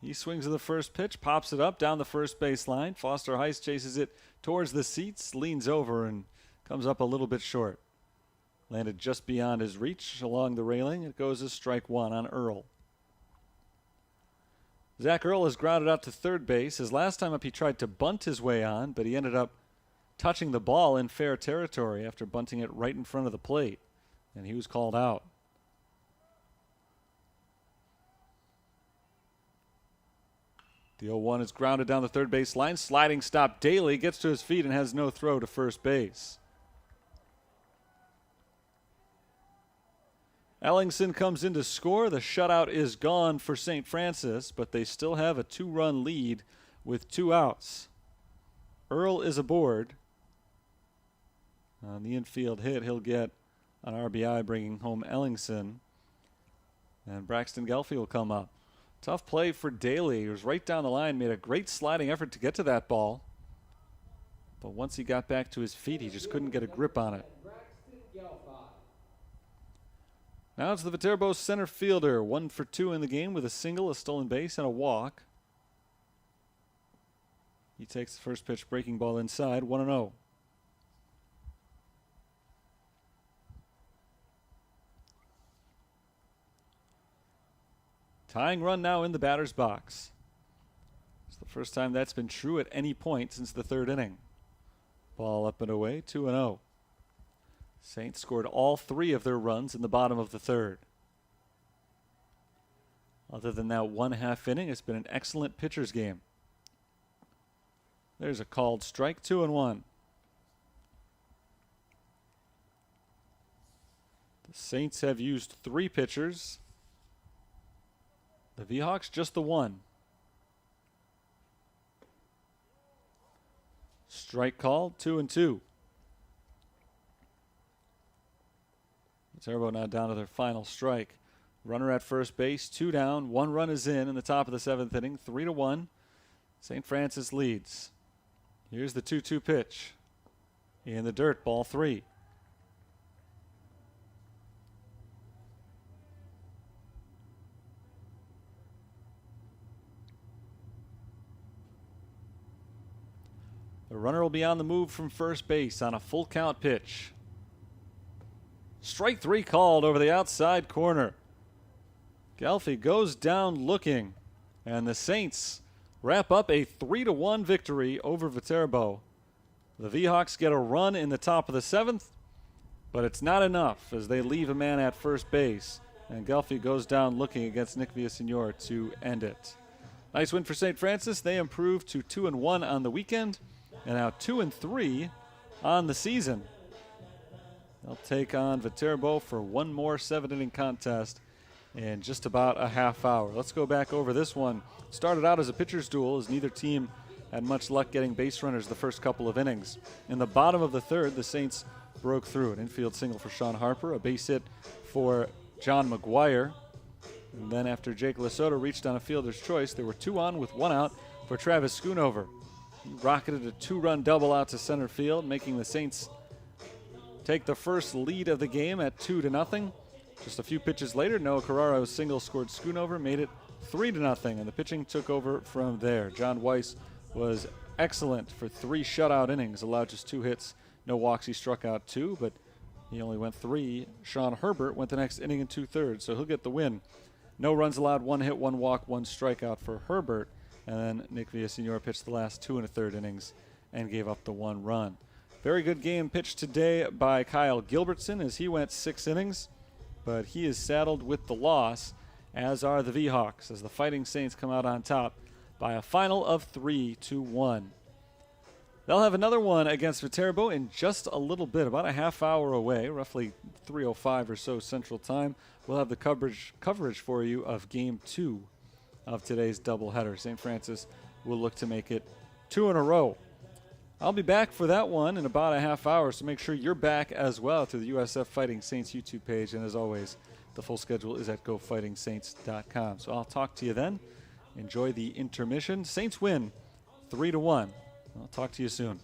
He swings at the first pitch, pops it up down the first base line. Foster Heist chases it towards the seats, leans over, and comes up a little bit short. Landed just beyond his reach along the railing. It goes as strike 1 on Earl. Zach Earl is grounded out to third base. His last time up, he tried to bunt his way on, but he ended up touching the ball in fair territory after bunting it right in front of the plate, and he was called out. The 0-1 is grounded down the third base line. Sliding stop Daly gets to his feet and has no throw to first base. Ellingson comes in to score. The shutout is gone for St. Francis, but they still have a 2-run lead with 2 outs. Earl is aboard. On the infield hit, he'll get an RBI, bringing home Ellingson. And Braxton Gelfie will come up. Tough play for Daly. He was right down the line, made a great sliding effort to get to that ball. But once he got back to his feet, he just couldn't get a grip on it. Now it's the Viterbo center fielder, 1 for 2 in the game with a single, a stolen base, and a walk. He takes the first pitch, breaking ball inside, 1-0. Tying run now in the batter's box. It's the first time that's been true at any point since the 3rd inning. Ball up and away, 2-0. Saints scored all 3 of their runs in the bottom of the 3rd. Other than that 1/2 inning, it's been an excellent pitcher's game. There's a called strike, 2-1. The Saints have used 3 pitchers. The V-Hawks just the 1. Strike called, 2-2. Viterbo now down to their final strike. Runner at first base, 2 down, 1 run is in the top of the 7th inning, 3-1. St. Francis leads. Here's the 2-2 pitch. In the dirt, ball 3. runner will be on the move from first base on a full count pitch. Strike 3 called over the outside corner. Gelfi goes down looking, and the Saints wrap up a 3-1 victory over Viterbo. The V-Hawks get a run in the top of the 7th, but it's not enough as they leave a man at first base, and Gelfi goes down looking against Nick Villasenor to end it. Nice win for St. Francis. They improved to 2-1 on the weekend, and now 2-3 on the season. They'll take on Viterbo for one more 7-inning contest in just about a half hour. Let's go back over this one. Started out as a pitcher's duel as neither team had much luck getting base runners the first couple of innings. In the bottom of the third, the Saints broke through. An infield single for Sean Harper, a base hit for John McGuire. And then after Jake Lesotho reached on a fielder's choice, there were 2 on with 1 out for Travis Schoonover. He rocketed a 2-run double out to center field, making the Saints take the first lead of the game at 2-0. Just a few pitches later, Noah Carraro's single scored Schoonover, made it 3-0, and the pitching took over from there. John Weiss was excellent for 3 shutout innings, allowed just 2 hits, no walks. He struck out 2, but he only went 3. Sean Herbert went the next inning in 2/3, so he'll get the win. No runs allowed, 1 hit, 1 walk, 1 strikeout for Herbert, and then Nick Villasenor pitched the last 2 1/3 innings and gave up the 1 run. Very good game pitched today by Kyle Gilbertson as he went 6 innings, but he is saddled with the loss, as are the V-Hawks, as the Fighting Saints come out on top by a final of 3-1. They'll have another one against Viterbo in just a little bit, about a half hour away, roughly 3:05 or so Central Time. We'll have the coverage for you of Game 2 of today's doubleheader. St. Francis will look to make it 2 in a row. I'll be back for that one in about a half hour, so make sure you're back as well to the USF Fighting Saints YouTube page. And as always, the full schedule is at gofightingsaints.com. So I'll talk to you then. Enjoy the intermission. Saints win 3-1. I'll talk to you soon.